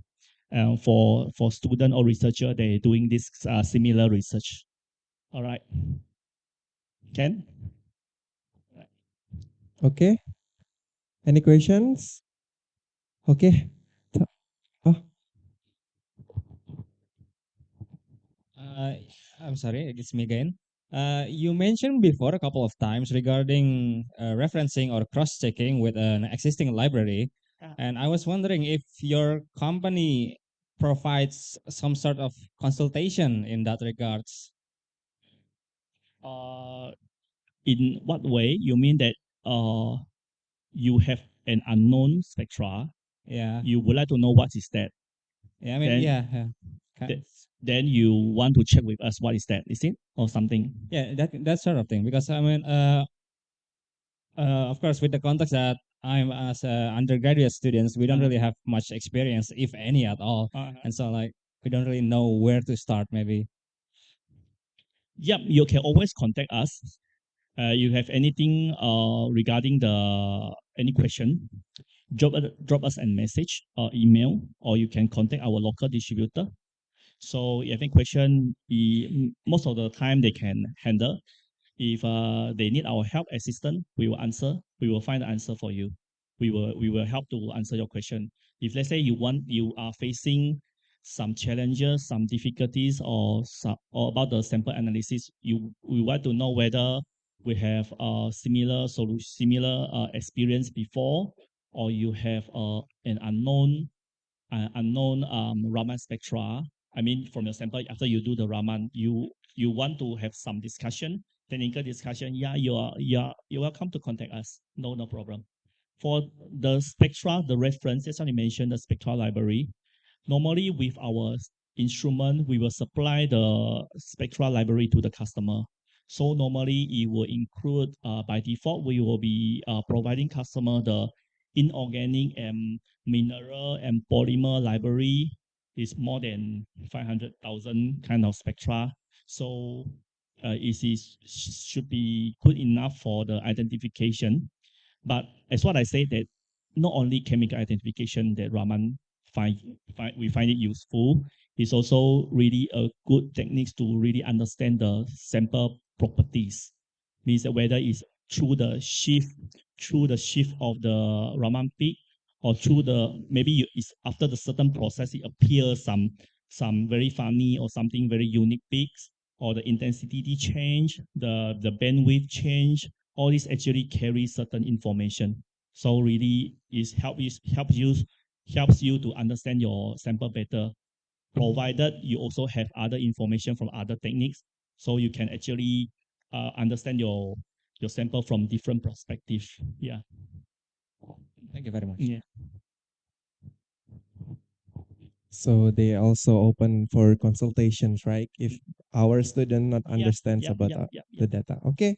for student or researcher. They're doing this similar research. All right. Ken? Okay. Any questions? Okay. Oh, I'm sorry, it's me again. You mentioned before a couple of times regarding referencing or cross-checking with an existing library, and I was wondering if your company provides some sort of consultation in that regards. In what way? You mean that you have an unknown spectra? Yeah. You would like to know what is that? Yeah, I mean, Then- yeah. Then you want to check with us what is that, is it? Or something? Yeah, that sort of thing. Because I mean, of course, with the context that I'm as undergraduate students, we don't really have much experience, if any at all, and so like we don't really know where to start. Maybe. Yep, you can always contact us. You have anything regarding any question, drop us a message or email, or you can contact our local distributor. So if you have any question, most of the time they can handle. If they need our help, assistance, we will answer. We will find the answer for you. We will help to answer your question. If let's say you are facing some challenges, some difficulties, or about the sample analysis, we want to know whether we have a similar experience before, or you have an unknown Raman spectra. I mean, from your sample, after you do the Raman, you want to have some discussion, technical discussion. Yeah, you're welcome to contact us. No problem. For the spectra, the reference, as I mentioned, the spectra library. Normally, with our instrument, we will supply the spectra library to the customer. So normally, it will include, by default, we will be providing customer the inorganic and mineral and polymer library. Is more than 500,000 kind of spectra. So should be good enough for the identification. But as what I say, that not only chemical identification that Raman we find it useful, It's also really a good techniques to really understand the sample properties. Means that whether it's through the shift of the Raman peak, or through the maybe it's after the certain process it appears some very funny or something very unique peaks, or the intensity change, the bandwidth change. All this actually carries certain information. So really helps you to understand your sample better, provided you also have other information from other techniques, so you can actually understand your sample from different perspective. Yeah. Thank you very much. Yeah. So they also open for consultations, right? If our student not understands about the data. Okay.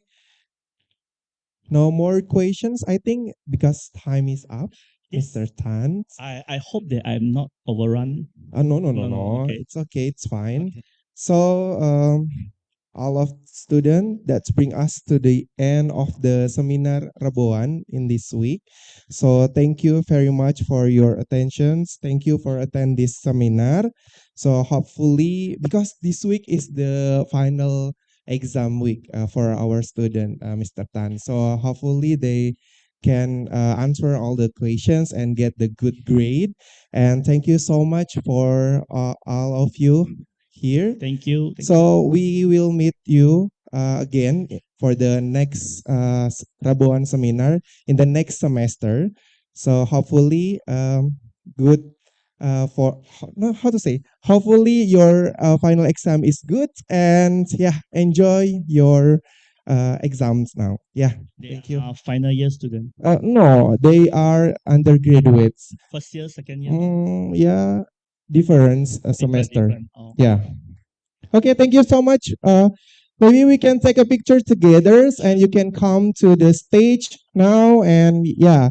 No more questions, I think, because time is up. Yes. Mr. Tan. I hope that I'm not overrun. No. Okay. It's okay. It's fine. Okay. So, all of students, that bring us to the end of the seminar Rabuan in this week. So thank you very much for your attentions. Thank you for attend this seminar. So hopefully, because this week is the final exam week for our student, Mr. Tan. So hopefully they can answer all the questions and get the good grade. And thank you so much for all of you here. Thank you. So we will meet you again for the next Rabuan seminar in the next semester. So hopefully, good for no, how to say. Hopefully your final exam is good, and yeah, enjoy your exams now. Yeah, thank you. Final year student. No, they are undergraduates. First year, second year. Yeah, different semester. Different. Oh. Yeah. Okay, thank you so much. Maybe we can take a picture together, and you can come to the stage now, and yeah,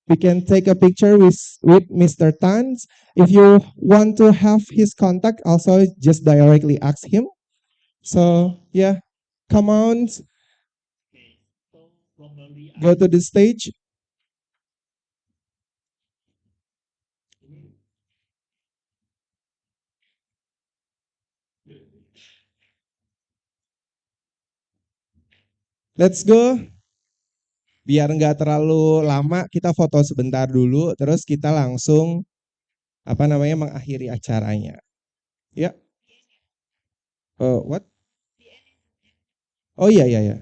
we can take a picture with Mr. Tan. If you want to have his contact, also just directly ask him. So yeah, come on, go to the stage. Let's go. Biar nggak terlalu lama, kita foto sebentar dulu, terus kita langsung mengakhiri acaranya. Ya. What? Oh iya. Yeah.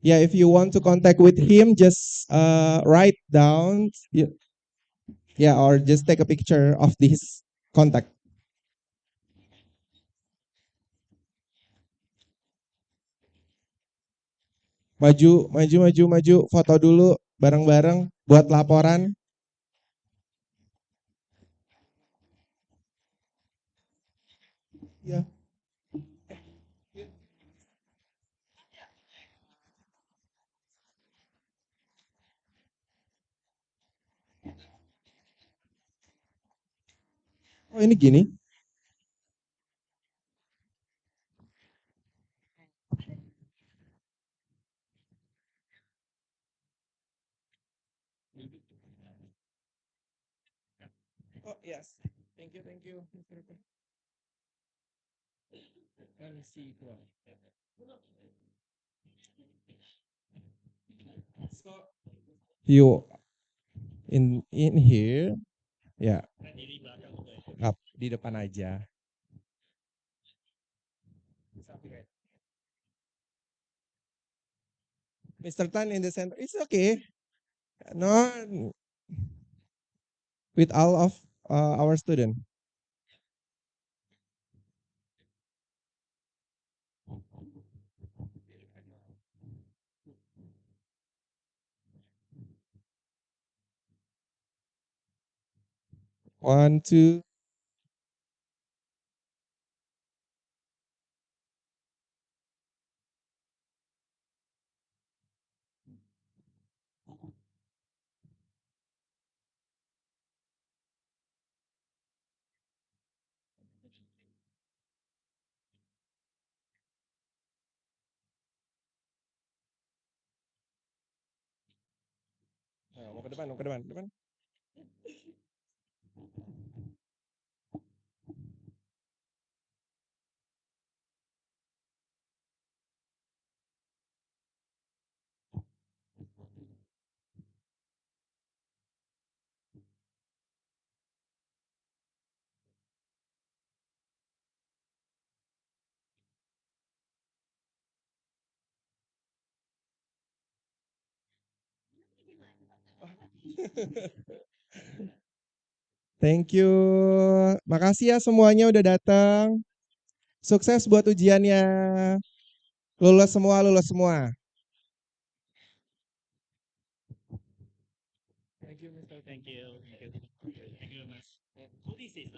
Yeah, if you want to contact with him, just write down. Yeah, or just take a picture of this contact. Maju, foto dulu bareng-bareng buat laporan. Ya. Oh, ini gini. Oh, yes. Thank you. So, you in here, ya. Up di depan aja. Mr. Tan in the center. It's okay. No, with all of our students. One, two. Mau ke depan, mau ke depan, depan. Thank you. Makasih ya semuanya udah datang. Sukses buat ujiannya. Lulus semua, lulus semua. Thank you, Mr. Thank you. Thank you very much. So this is